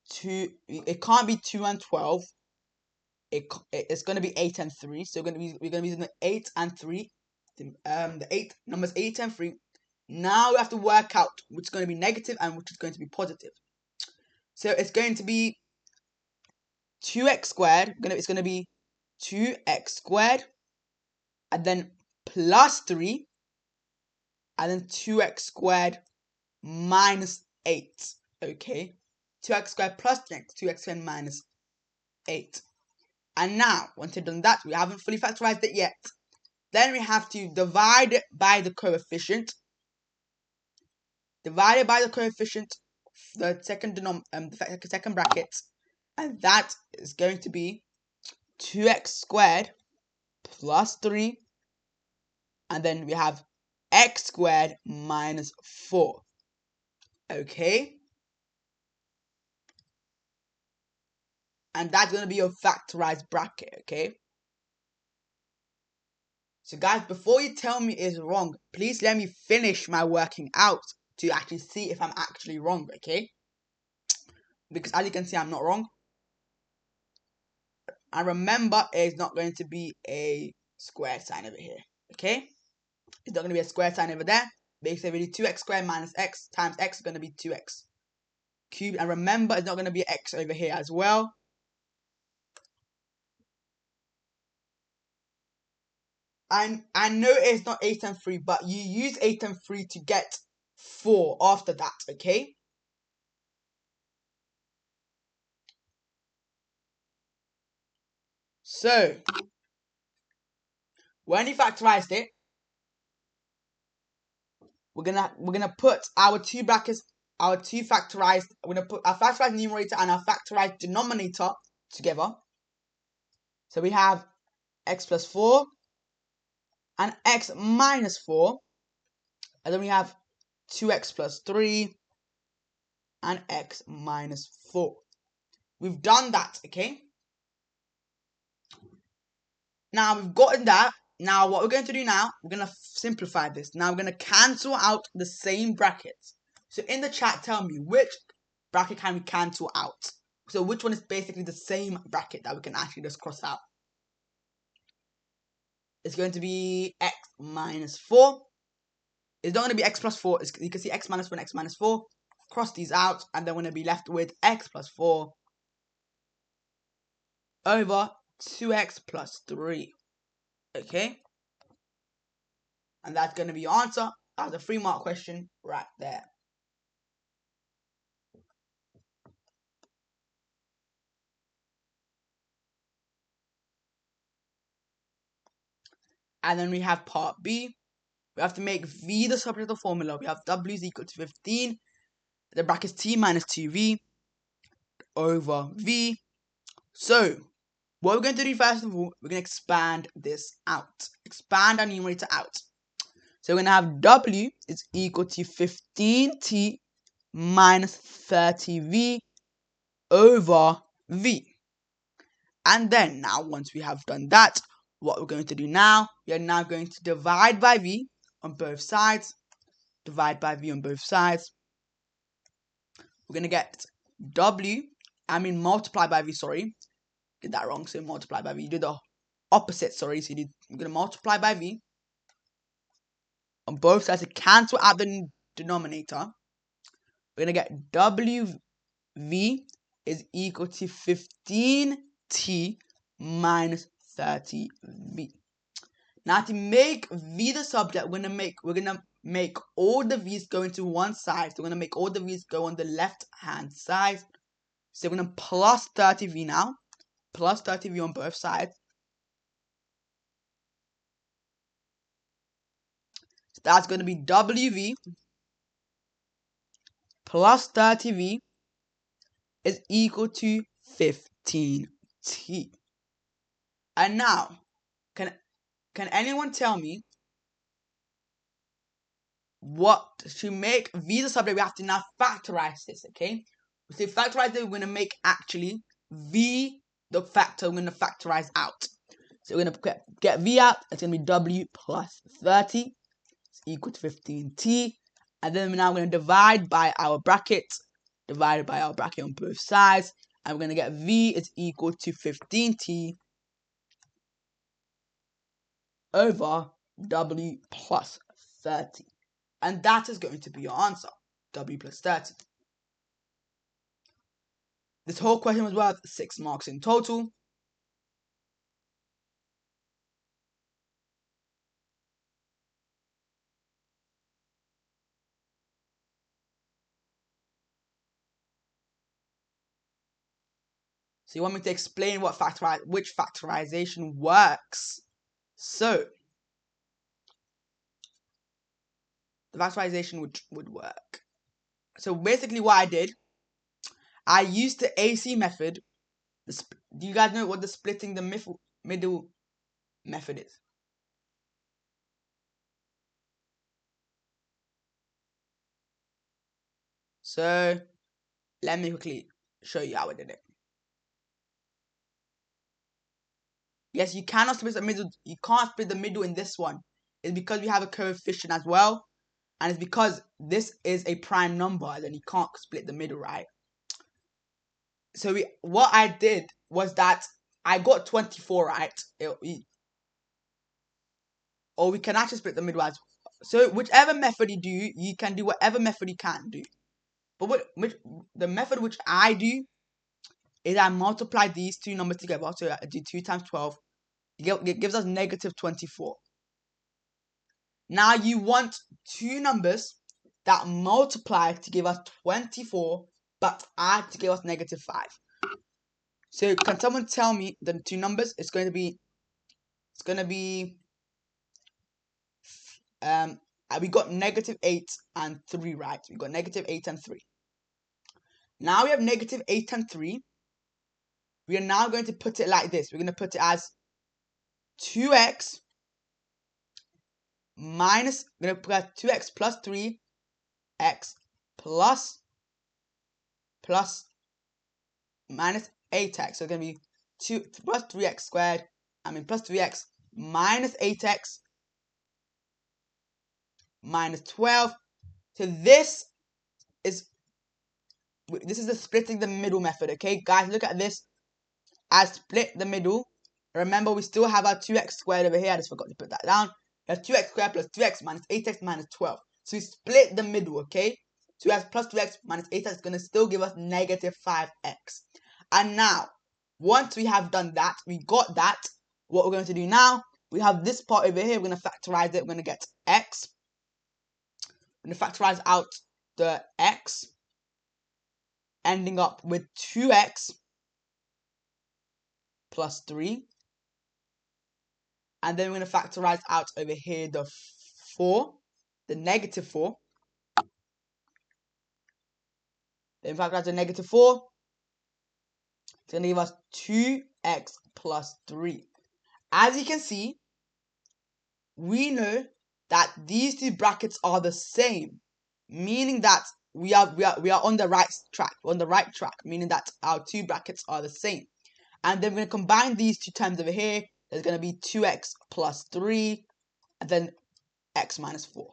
2. It can't be 2 and 12. It's going to be 8 and 3. So we're going to be using the 8 and 3. The numbers 8 and 3. Now we have to work out which is going to be negative and which is going to be positive. So it's going to be 2x squared. It's going to be 2x squared, and then plus 3, and then 2x squared minus 8. Okay, 2x squared plus 3x, 2x squared minus 8. And now, once you've done that, we haven't fully factorized it yet. Then we have to divide it by the coefficient. Divided by the coefficient, the second bracket, and that is going to be 2x squared plus 3, and then we have x squared minus 4. Okay? And that's going to be your factorized bracket, okay? So guys, before you tell me it's wrong, please let me finish my working out to actually see if I'm actually wrong, okay? Because as you can see, I'm not wrong. And remember, it's not going to be a square sign over here, okay? It's not going to be a square sign over there. Basically, 2x squared minus x times x is going to be 2x cubed. And remember, it's not going to be x over here as well. And I know it's not 8 and 3, but you use 8 and 3 to get 4 after that, okay? So, when you factorized it, we're gonna put our two brackets, our two factorized, we're gonna put our factorized numerator and our factorized denominator together. So we have x plus 4 and x minus 4. And then we have 2x plus 3 and x minus 4. We've done that, okay? Now we've gotten that. Now what we're going to do now, we're going to simplify this. Now we're going to cancel out the same brackets. So in the chat, tell me which bracket can we cancel out? So which one is basically the same bracket that we can actually just cross out? It's going to be x minus 4. It's not going to be x plus 4. You can see x minus 1, x minus 4. Cross these out, and then we're going to be left with x plus 4 over 2x plus 3. Okay? And that's going to be your answer. That's a 3-mark question right there. And then we have part B. We have to make V the subject of the formula. We have W is equal to 15. The bracket is T minus 2V over V. So, what we're going to do first of all, we're going to expand this out. Expand our numerator out. So we're going to have W is equal to 15T minus 30V over V. And then now, once we have done that, what we're going to do now, we are now going to divide by V on both sides. Divide by V on both sides. We're going to get multiply by V, sorry. Did that wrong, so multiply by V. You did the opposite, sorry. So you're going to multiply by V on both sides to cancel out the denominator. We're going to get WV is equal to 15T minus 30V. Now to make V the subject, we're gonna make all the V's go into one side. So we're gonna make all the V's go on the left hand side. So we're gonna plus 30V now. Plus 30V on both sides. So that's gonna be WV plus 30V is equal to 15T. And now, can anyone tell me what to make V the subject? We have to now factorize this, okay? So factorize it, we're going to make actually V the factor, we're going to factorize out. So we're going to get V out, it's going to be W plus 30 is equal to 15T. And then we're now going to divide by our bracket, divided by our bracket on both sides. And we're going to get V is equal to 15T over W plus 30. And that is going to be your answer, W plus 30. This whole question was worth 6 marks in total. So you want me to explain which factorization works? So the factorization would work. So basically what I did, I used the AC method. Do you guys know what the splitting the middle method is? So let me quickly show you how I did it. Yes, you cannot split the middle. You can't split the middle in this one. It's because we have a coefficient as well. And it's because this is a prime number. And then you can't split the middle, right? So what I did was that I got 24, right? Or we can actually split the middle as well. So whichever method you do, you can do whatever method you can do. But the method which I do is I multiply these two numbers together. So I do 2 times 12. It gives us negative 24. Now you want two numbers that multiply to give us 24, but add to give us negative 5. So can someone tell me the two numbers? It's going to be we got negative 8 and 3, right? We got negative 8 and 3. Now we have negative 8 and 3. We are now going to put it like this. We're going to put it as 2x minus, we're going to put 2x plus 3x plus minus 8x. So it's going to be 2 plus 3x squared, plus 3x minus 8x minus 12. So this is the splitting the middle method, okay? Guys, look at this. I split the middle. Remember, we still have our 2x squared over here. I just forgot to put that down. We have 2x squared plus 3x minus 8x minus 12. So we split the middle, okay? 2x plus 2x minus 8x is going to still give us negative 5x. And now, once we have done that, we got that, what we're going to do now, we have this part over here. We're going to factorize it. We're going to get x. We're going to factorize out the x, ending up with 2x plus 3. And then we're going to factorize out over here the 4, the negative 4. Then factorize the negative 4. It's going to give us 2x plus 3. As you can see, we know that these two brackets are the same, meaning that we are on the right track. We're on the right track, meaning that our two brackets are the same. And then we're going to combine these two terms over here. There's going to be 2x plus 3, and then x minus 4.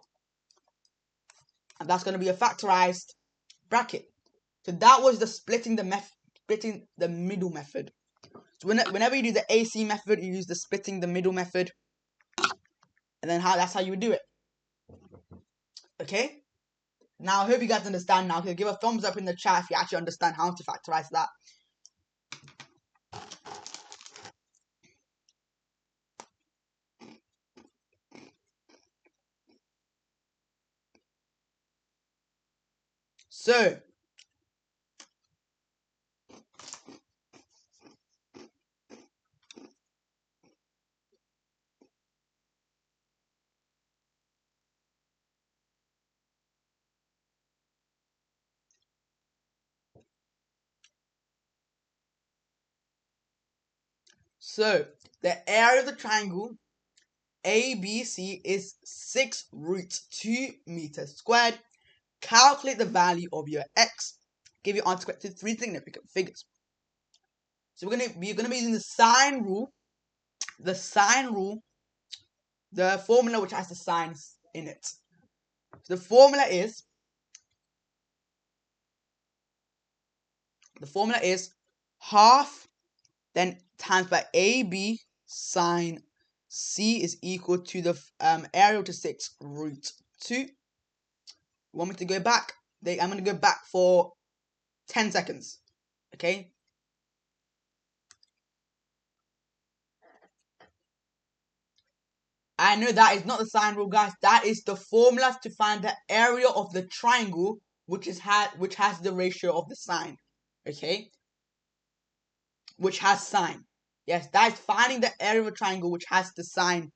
And that's going to be a factorized bracket. So that was the splitting the middle method. So whenever you do the AC method, you use the splitting the middle method. And then that's how you would do it. Okay? Now, I hope you guys understand now. Give a thumbs up in the chat if you actually understand how to factorize that. So the area of the triangle ABC is 6 root 2 meters squared. Calculate the value of your x. Give your answer to 3 significant figures. So we're gonna be using the sine rule. The sine rule, the formula which has the signs in it. So the formula is half then times by AB sine C is equal to the area to 6 root 2. You want me to go back? I'm going to go back for 10 seconds. Okay? I know that is not the sine rule, guys. That is the formula to find the area of the triangle which has the ratio of the sine. Okay? Which has sine. Yes, that is finding the area of a triangle which has the sine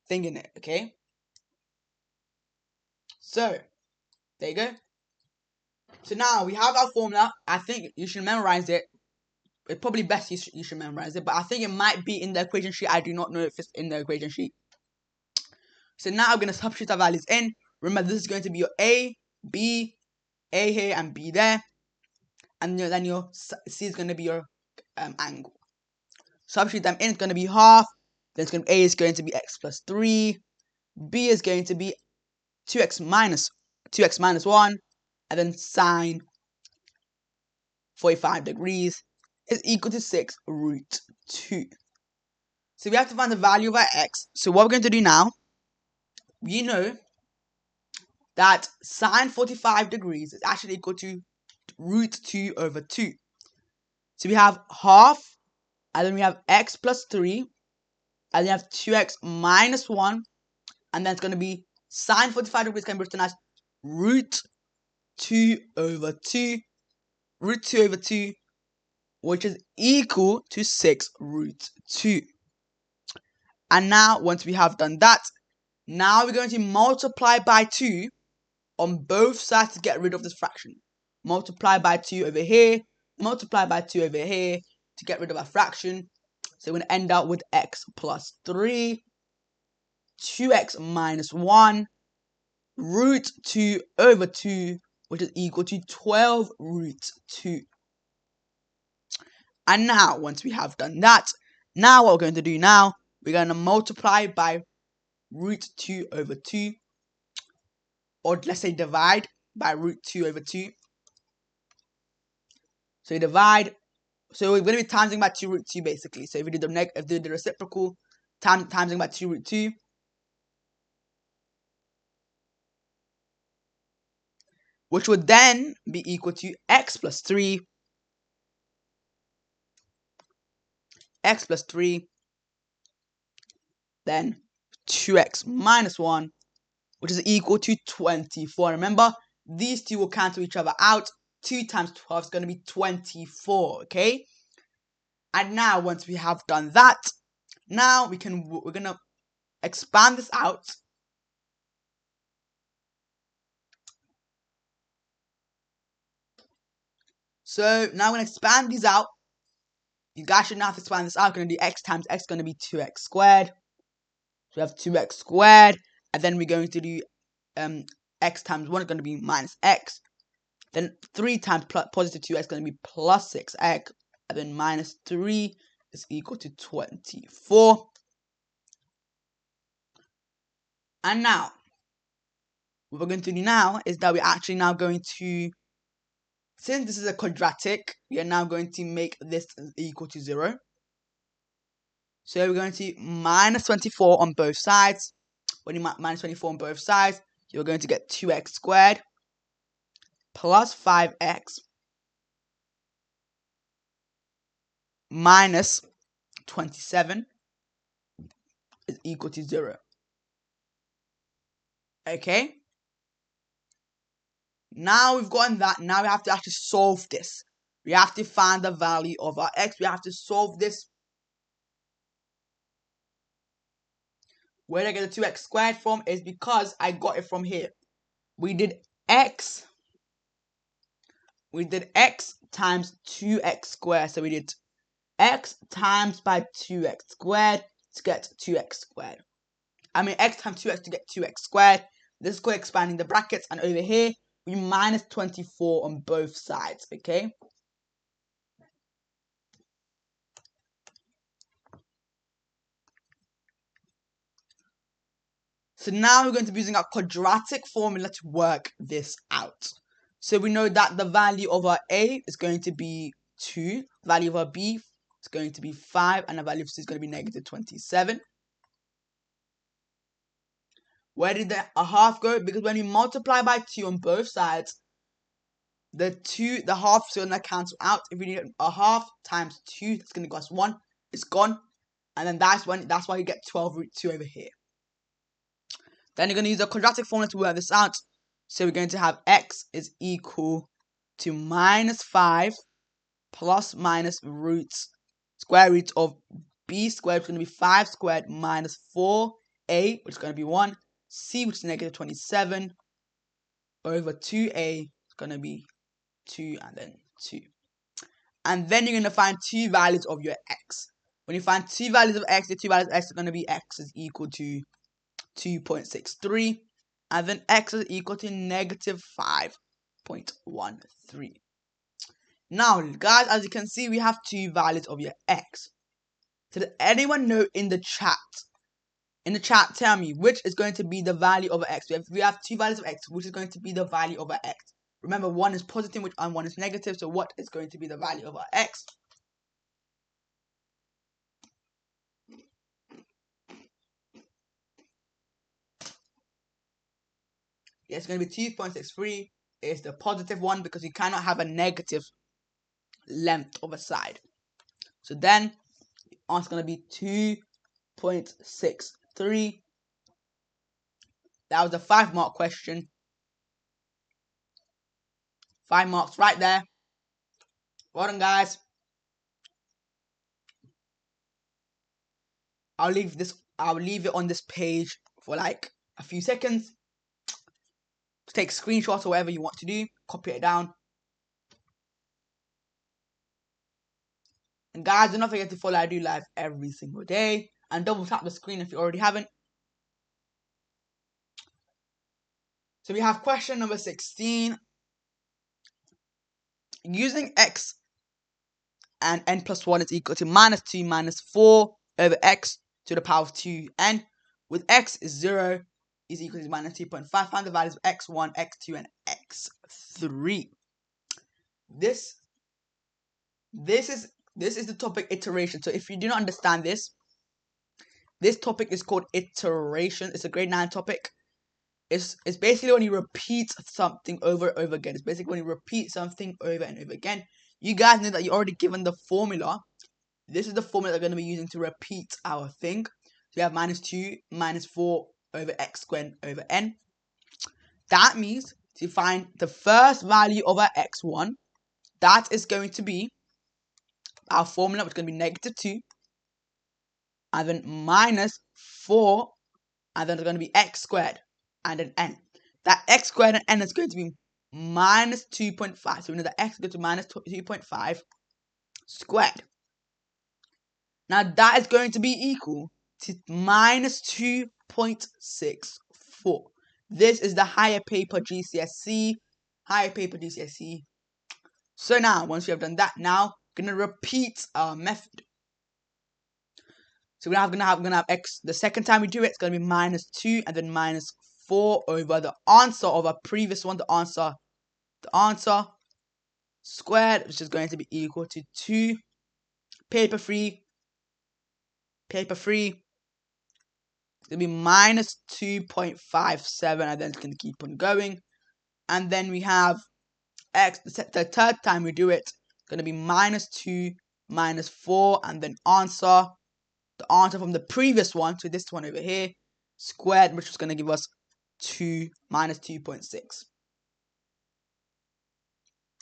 thing in it. Okay? So, there you go. So now we have our formula. I think you should memorize it. It's probably best you should memorize it, but I think it might be in the equation sheet. I do not know if it's in the equation sheet. So now I'm going to substitute our values in. Remember, this is going to be your A, B, A here and B there. And then your C is going to be your angle. Substitute them in. It's going to be half. Then A is going to be x plus 3. B is going to be 2x minus 1. And then sine 45 degrees is equal to 6 root 2. So we have to find the value of our x. So what we're going to do now, we know that sine 45 degrees is actually equal to root 2 over 2. So we have half, and then we have x plus 3, and then we have 2x minus 1, and then it's going to be sine 45 degrees can be written as root 2 over 2, which is equal to 6 root 2. And now, once we have done that, now we're going to multiply by 2 on both sides to get rid of this fraction. Multiply by 2 over here, multiply by 2 over here to get rid of our fraction. So we're going to end up with x plus 3, 2x minus 1, root 2 over 2, which is equal to 12 root 2. And now, once we have done that, now what we're going to do now, we're going to multiply by root 2 over 2, or let's say divide by root 2 over 2. So you divide, so we're going to be timesing by 2 root 2 basically. So if we do the reciprocal, timesing by 2 root 2, which would then be equal to x plus 3, then 2x minus 1, which is equal to 24. Remember, these two will cancel each other out. 2 times 12 is going to be 24, okay? And now, once we have done that, now we're going to expand this out. So now I'm going to expand these out. You guys should now have to expand this out. We're going to do x times x is going to be 2x squared. So we have 2x squared. And then we're going to do x times 1 is going to be minus x. Then 3 times positive 2x is going to be plus 6x. And then minus 3 is equal to 24. And now, what we're going to do now is that we're actually now going to, since this is a quadratic, we are now going to make this equal to 0. So we're going to minus 24 on both sides. When you minus 24 on both sides, you're going to get 2x squared plus 5x minus 27 is equal to 0. Okay? Now we've gotten that. Now we have to actually solve this. We have to find the value of our x. We have to solve this. Where did I get the 2x squared from? Is because I got it from here. We did x times 2x squared. So we did x times by 2x squared to get 2x squared. I mean x times 2x to get 2x squared. This is called expanding the brackets. And over here, we minus 24 on both sides, okay? So now we're going to be using our quadratic formula to work this out. So we know that the value of our a is going to be 2, the value of our b is going to be 5, and the value of c is going to be negative 27. Where did the half go? Because when we multiply by 2 on both sides, the half is going to cancel out. If we do a half times 2, it's going to go as 1. It's gone. And then that's why you get 12 root 2 over here. Then you're going to use a quadratic formula to work this out. So we're going to have x is equal to minus 5 plus minus square root of b squared, which is going to be 5 squared minus 4a, which is going to be 1, c, which is negative 27, over 2a is going to be 2 and then 2. And then you're going to find two values of your x. When you find two values of x, the two values of x are going to be x is equal to 2.63, and then x is equal to negative 5.13. Now, guys, as you can see, we have two values of your x. So does anyone know in the chat? In the chat, tell me which is going to be the value of x. We have two values of x, which is going to be the value of x. Remember, one is positive and one is negative. So what is going to be the value of our x? Yeah, it's going to be 2.63. Is the positive one because you cannot have a negative length of a side. So then, the answer is going to be 2.63. That was a 5-mark question. 5 marks right there. Well done, guys. I'll leave it on this page for like a few seconds. Take screenshots or whatever you want to do. Copy it down. And guys, do not forget to follow I Do Live every single day. And double tap the screen if you already haven't. So we have question number 16. Using x and n plus 1 is equal to minus 2 minus 4 over x to the power of 2n. With x is 0 is equal to minus 2.5. Find the values of x1, x2, and x3. This is the topic iteration. So if you do not understand this topic is called iteration. It's a grade 9 topic. It's basically when you repeat something over and over again. It's basically when you repeat something over and over again. You guys know that you're already given the formula. This is the formula that we're going to be using to repeat our thing. So we have minus 2 minus 4 over x squared over n. That means to find the first value of our x1, that is going to be our formula, which is going to be negative 2, and then minus 4, and then it's going to be x squared, and then n. That x squared and n is going to be minus 2.5. So we know that x is going to minus 2.5 squared. Now that is going to be equal to minus 2.64. This is the higher paper GCSE. So now, once we have done that, now we're going to repeat our method. So we're gonna have x. The second time we do it, it's gonna be minus 2 and then minus 4 over the answer of our previous one. The answer squared, which is going to be equal to 2. Paper free. It's gonna be minus 2.57, and then it's gonna keep on going. And then we have x. The third time we do it, it's gonna be minus 2, minus 4, and then answer. The answer from the previous one, so this one over here, squared, which is going to give us 2 minus 2.6.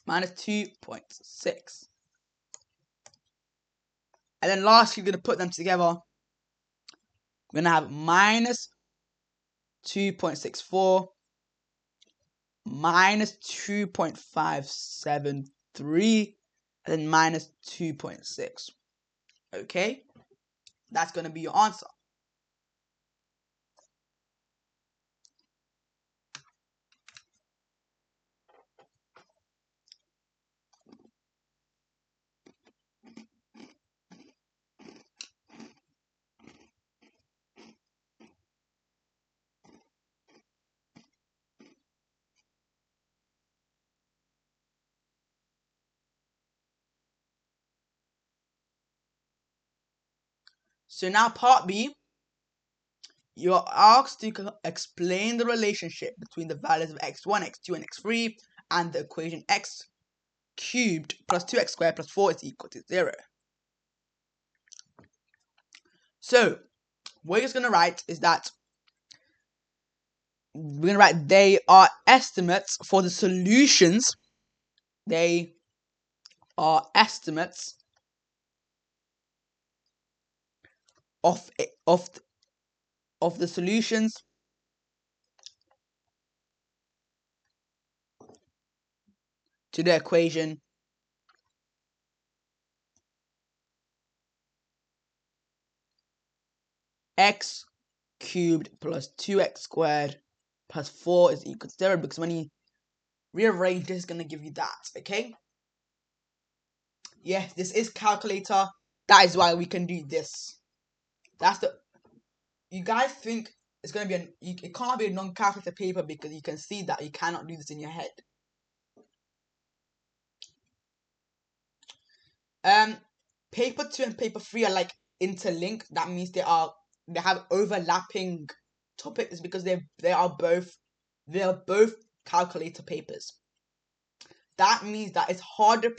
Minus 2.6. And then lastly, we're going to put them together. We're going to have minus 2.64 minus 2.573 and then minus 2.6. Okay? That's going to be your answer. So now part B, you are asked to explain the relationship between the values of x1, x2, and x3 and the equation x cubed plus 2x squared plus 4 is equal to 0. So, what you're just going to write is that we're going to write they are estimates for the solutions. They are estimates of the solutions to the equation x cubed plus 2x squared plus 4 is equal to 0, because when you rearrange this, it's going to give you that, okay? Yes, this is calculator. That is why we can do this. That's the... You guys think it's going to be it can't be a non-calculator paper because you can see that you cannot do this in your head. Paper 2 and paper 3 are like interlinked. That means they have overlapping topics because they are both calculator papers. That means that it's harder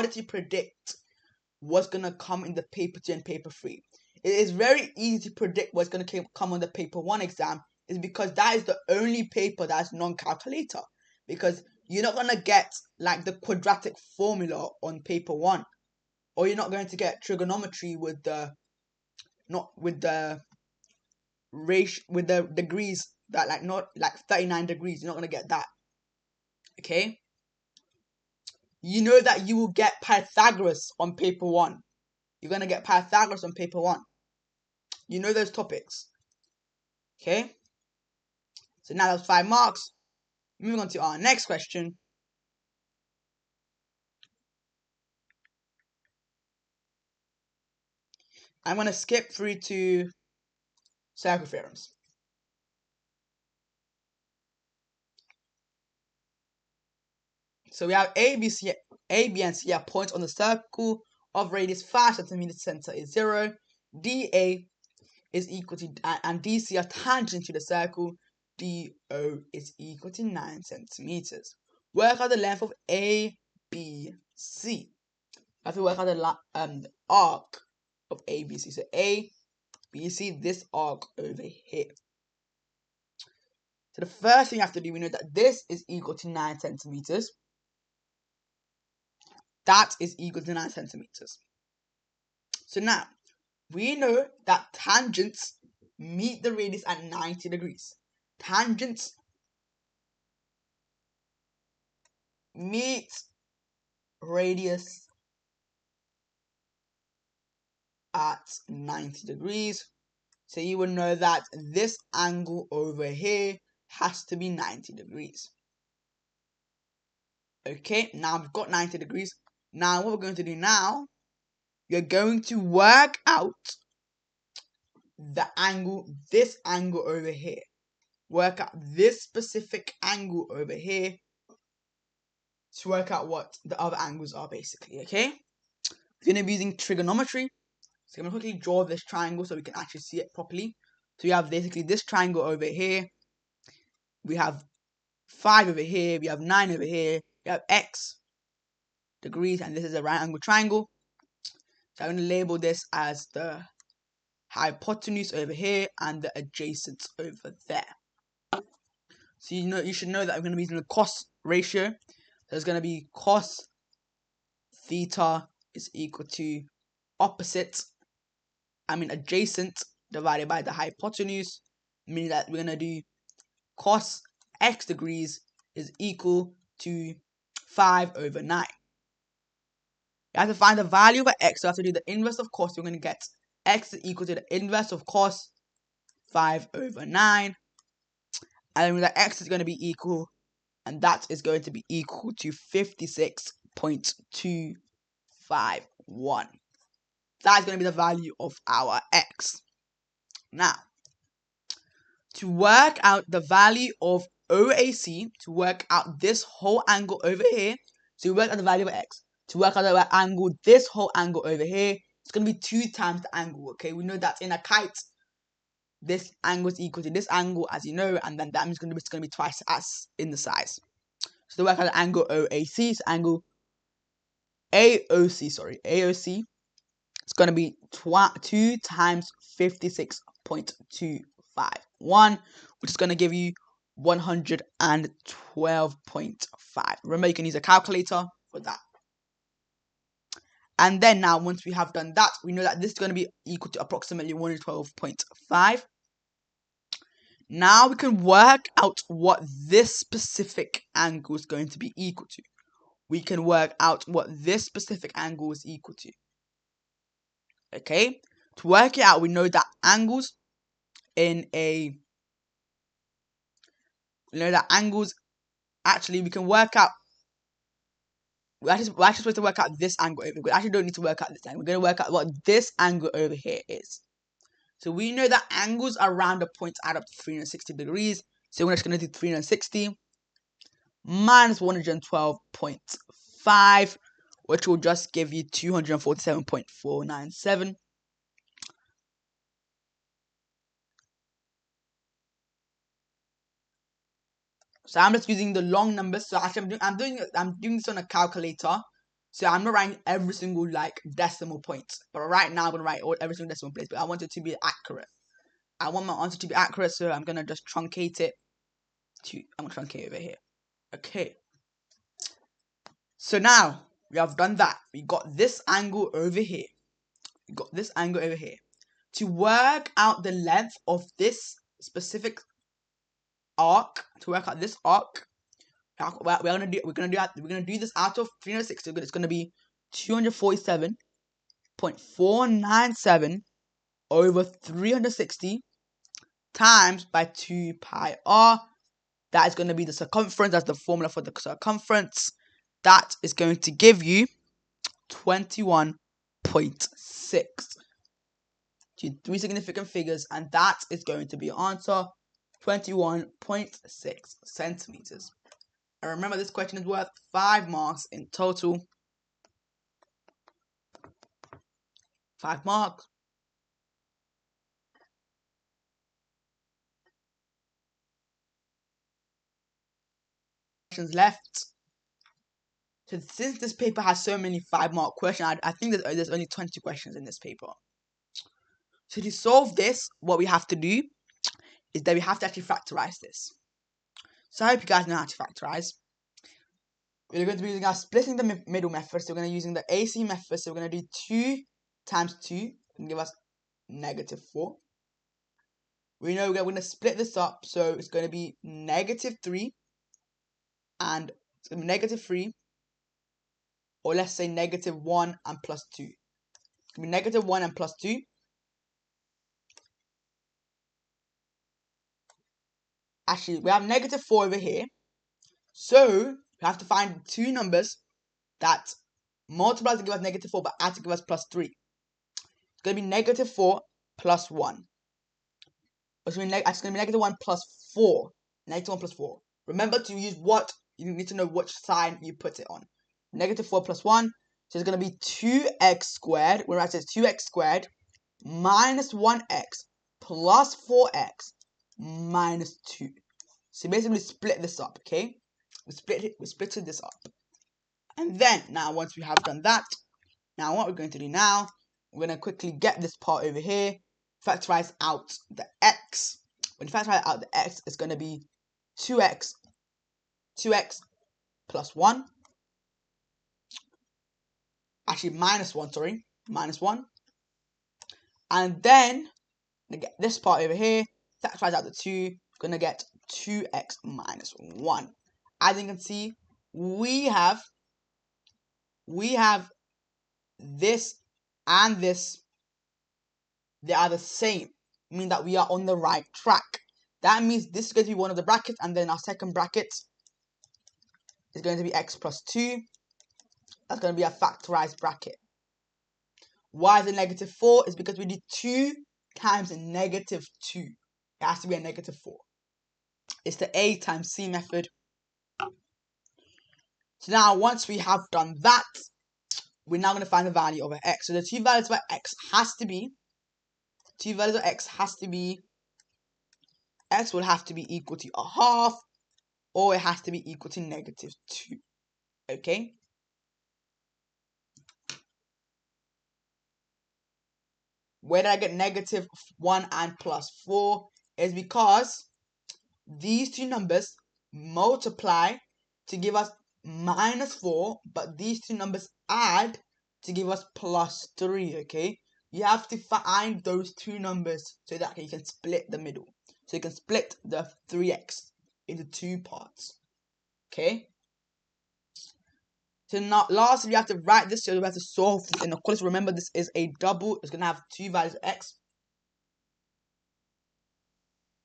to predict what's gonna come in the paper 2 and paper 3. It is very easy to predict what's gonna come on the paper 1 exam, is because that is the only paper that's non-calculator. Because you're not gonna get like the quadratic formula on paper 1, or you're not going to get trigonometry with the ratio with the degrees that not 39 degrees. You're not gonna get that. Okay. You know that you will get Pythagoras on paper 1. You're going to get Pythagoras on paper 1. You know those topics. Okay? So now that's 5 marks. Moving on to our next question. I'm going to skip through to circle theorems. So we have A, B, and C are points on the circle of radius 5 cm, center is 0. DA is equal to, and DC are tangent to the circle. DO is equal to 9 centimeters. Work out the length of ABC. I have to work out the arc of ABC. So ABC, this arc over here. So the first thing you have to do, we know that this is equal to 9 centimeters. That is equal to 9 centimeters. So now, we know that tangents meet the radius at 90 degrees. Tangents meet radius at 90 degrees. So you will know that this angle over here has to be 90 degrees. Okay, now we've got 90 degrees. Now what we're going to do now, you're going to work out the angle, this angle over here. Work out this specific angle over here to work out what the other angles are basically, okay? We're going to be using trigonometry. So I'm going to quickly draw this triangle so we can actually see it properly. So we have basically this triangle over here. We have 5 over here. We have 9 over here. We have x degrees, and this is a right angle triangle. So I'm going to label this as the hypotenuse over here and the adjacent over there. So you should know that we're going to be using the cos ratio. There's going to be cos theta is equal to adjacent divided by the hypotenuse, meaning that we're going to do cos x degrees is equal to 5 over 9. You have to find the value of x, so you have to do the inverse of cos. You're going to get x is equal to the inverse of cos 5 over 9. And then the x is going to be equal, and that is going to be equal to 56.251. That is going to be the value of our x. Now, to work out the value of OAC, to work out this whole angle over here, so we work out the value of x. To work out the angle, this whole angle over here, it's going to be 2 times the angle, okay? We know that in a kite, this angle is equal to this angle, as you know, and then that means it's going to be twice as in the size. So to work out the angle OAC, so angle AOC, it's going to be 2 times 56.251, which is going to give you 112.5. Remember, you can use a calculator for that. And then now, once we have done that, we know that this is going to be equal to approximately 112.5. Now we can work out what this specific angle is going to be equal to. we can work out what this specific angle is equal to. Okay? To work it out, we know that angles actually we can work out. We're actually supposed to work out this angle over here. We actually don't need to work out this angle. We're going to work out what this angle over here is. So we know that angles around a point add up to 360 degrees. So we're just going to do 360 minus 112.5, which will just give you 247.497. So I'm just using the long numbers. So actually I'm doing this on a calculator. So I'm not writing every single decimal point. But right now I'm gonna write every single decimal place. But I want it to be accurate. I want my answer to be accurate, so I'm gonna just truncate it I'm gonna truncate over here. Okay. So now we have done that. We got this angle over here. To work out the length of this specific arc, we're gonna do this out of 360. It's gonna be 247.497 over 360 times by 2 pi r. That is going to be the circumference. That's the formula for the circumference. That is going to give you 21.6. Three significant figures, and that is going to be your answer, 21.6 centimeters. And remember, this question is worth 5 marks in total. 5 marks. Questions left. So since this paper has so many 5-mark questions, I think there's only 20 questions in this paper. So to solve this, what we have to do is that we have to actually factorize this. So I hope you guys know how to factorize. We're going to be using our splitting the middle method. So we're going to be using the AC method. So we're going to do 2 times 2 and give us -4. We know we're going to split this up. So it's going to be -3 and it's going to be -3, or let's say -1 and plus 2. It's going to be -1 and plus 2. Actually, we have -4 over here. So we have to find two numbers that multiply to give us -4 but add to give us plus 3. It's going to be -4 plus 1. It's going to be -1 plus 4. -1 plus 4. Remember to use what, you need to know which sign you put it on. -4 plus 1. So it's going to be 2x squared. When I say 2x squared minus 1x plus 4x minus 2. So basically split this up, okay? We splitted this up. And then, now once we have done that, now what we're going to do now, we're going to quickly get this part over here, factorize out the x. When you factorize out the x, it's going to be 2x plus 1. Actually, -1, sorry. -1. And then, to get this part over here, factorize out the 2, we're going to get 2x minus 1. As you can see, we have this and this, they are the same, meaning that we are on the right track. That means this is going to be one of the brackets, and then our second bracket is going to be x plus 2. That's going to be a factorized bracket. Why is it -4? It's because we did 2 times -2. It has to be a -4. It's the A times C method. So now, once we have done that, we're now going to find the value of x. So the two values of x has to be, x will have to be equal to 1/2, or it has to be equal to -2. Okay? Where did I get -1 and +4? Is because these two numbers multiply to give us -4, but these two numbers add to give us +3, okay? You have to find those two numbers so that you can split the middle. So you can split the 3x into 2 parts, okay? So now, lastly, we have to write this, so we have to solve this inequality. Remember, this is a double. It's going to have two values of x.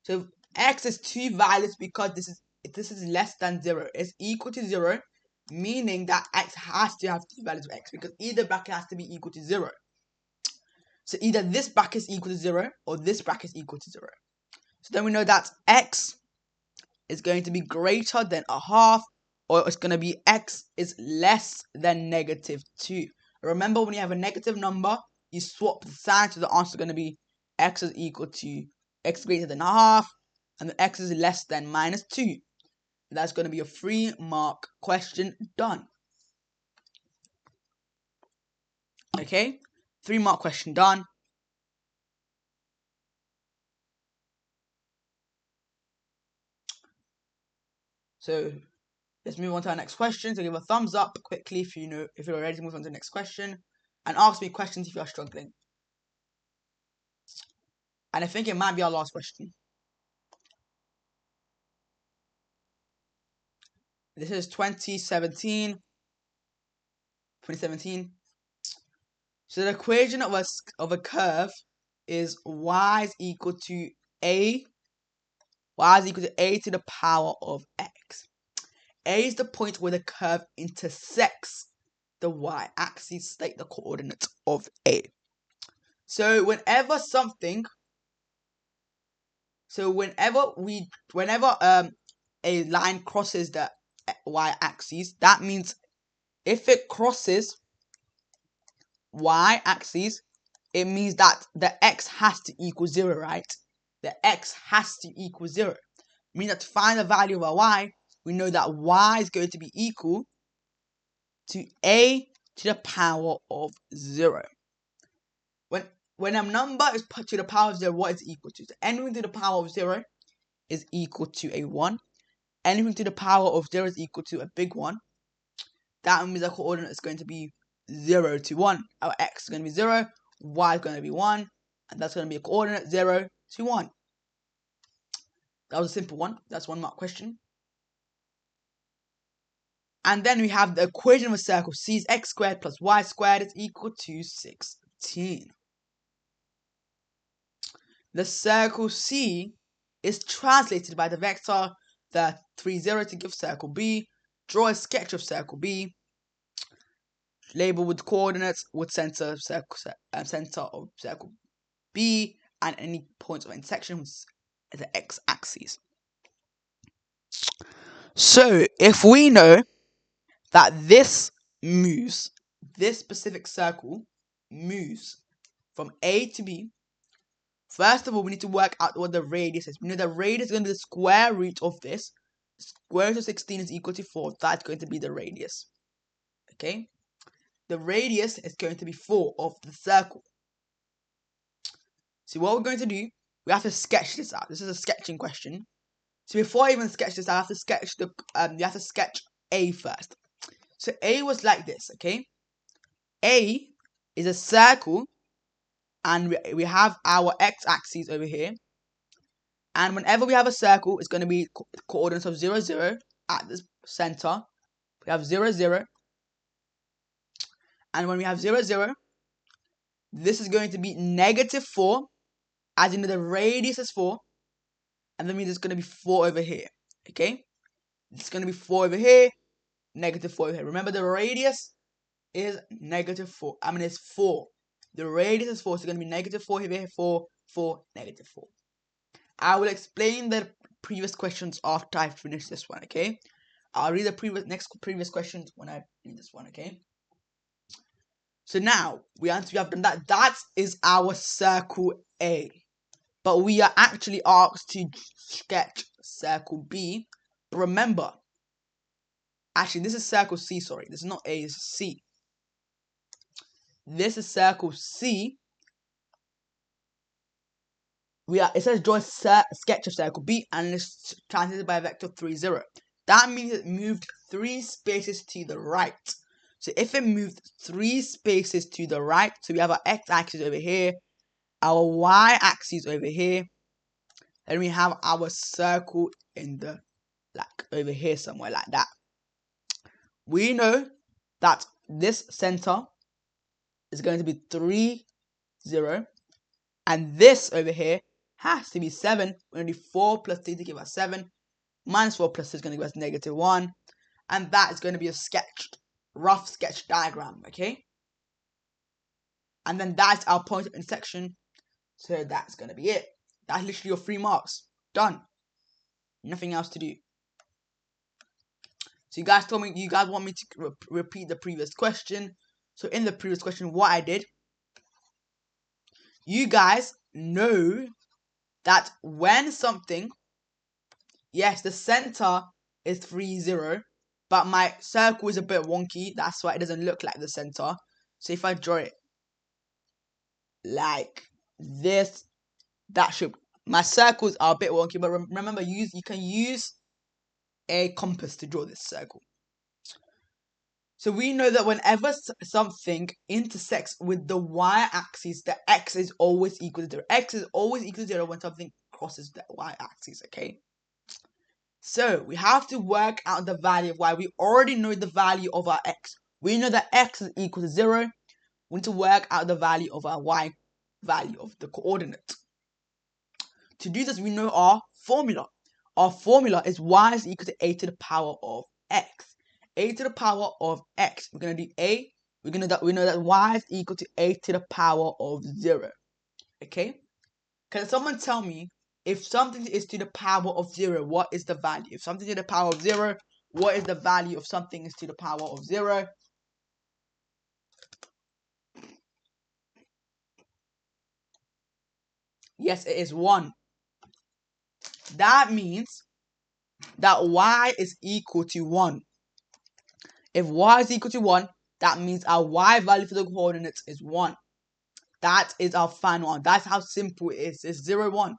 So x is two values because this is less than 0. It's equal to 0, meaning that x has to have two values of x because either bracket has to be equal to 0. So either this bracket is equal to 0 or this bracket is equal to 0. So then we know that x is going to be greater than a half, or it's going to be x is less than -2. Remember, when you have a negative number, you swap the sign, so the answer is going to be x is equal to x greater than a half, and then x is less than -2. That's going to be a 3-mark question done. Okay, 3-mark question done. So let's move on to our next question. So give a thumbs up quickly if you're ready to move on to the next question, and ask me questions if you are struggling. And I think it might be our last question. This is 2017. So the equation of a curve is y is equal to a to the power of x. A is the point where the curve intersects the y-axis. State the coordinates of A. So whenever a line crosses the y-axis, that means if it crosses y-axis, it means that the x has to equal 0, right? The x has to equal 0. Meaning that to find the value of our y, we know that y is going to be equal to a to the power of 0. When a number is put to the power of 0, what is it equal to? So anything to the power of 0 is equal to a 1. Anything to the power of 0 is equal to a big 1. That means our coordinate is going to be 0 to 1. Our x is going to be 0, y is going to be 1, and that's going to be a coordinate 0 to 1. That was a simple one. That's 1-mark question. And then we have the equation of a circle. C is x squared plus y squared is equal to 16. The circle C is translated by the vector 3, 0 to give circle B. Draw a sketch of circle B. Label with coordinates with center of circle B and any points of intersection with the x-axis. So if we know that this specific circle moves from A to B, first of all, we need to work out what the radius is. We know the radius is going to be the square root of this. Square root of 16 is equal to 4. That's going to be the radius. Okay? The radius is going to be 4 of the circle. So what we're going to do, we have to sketch this out. This is a sketching question. So before I even sketch this, I have to sketch you have to sketch A first. So A was like this, okay? A is a circle, and we have our x-axis over here. And whenever we have a circle, it's going to be coordinates of 0, 0 at the center. We have 0, 0. And when we have 0, 0, this is going to be -4, as in the radius is 4. And that means it's going to be 4 over here, okay? It's going to be 4 over here, -4 over here. Remember, the radius is -4. I mean, it's 4. The radius is 4, so it's going to be -4 over here, 4, 4, -4. I will explain the previous questions after I finish this one, okay? I'll read the previous questions when I read this one, okay? So now, we have done that. That is our circle A. But we are actually asked to sketch circle B. But remember, actually, this is circle C, sorry. This is not A, this is C. This is circle C. It says draw a sketch of circle B, and it's translated by a vector 3, 0. That means it moved 3 spaces to the right. So if it moved 3 spaces to the right, so we have our x-axis over here, our y-axis over here, then we have our circle in the over here somewhere like that. We know that this center is going to be 3, 0. And this over here has to be 7. We're going to do 4 plus 3 to give us 7. Minus 4 plus 2 is going to give us -1. And that is going to be a rough sketch diagram, okay? And then that's our point of intersection. So that's going to be it. That's literally your 3 marks. Done. Nothing else to do. So you guys told me, you guys want me to repeat the previous question. So in the previous question, what I did, you guys know that when something, yes, the center is 3, 0, but my circle is a bit wonky. That's why it doesn't look like the center. So if I draw it like this, that should, my circles are a bit wonky, but remember, you can use a compass to draw this circle. So we know that whenever something intersects with the y-axis, the x is always equal to 0. X is always equal to 0 when something crosses the y-axis, okay? So we have to work out the value of y. We already know the value of our x. We know that x is equal to 0. We need to work out the value of our y, value of the coordinate. To do this, we know our formula. Our formula is y is equal to a to the power of x. A to the power of x. We're going to do a. We know that y is equal to a to the power of 0. Okay? Can someone tell me, if something is to the power of 0, what is the value? If something to the power of 0, what is the value of something is to the power of 0? Yes, it is 1. That means that y is equal to 1. If y is equal to 1, that means our y value for the coordinates is 1. That is our final one. That's how simple it is. It's 0, 1.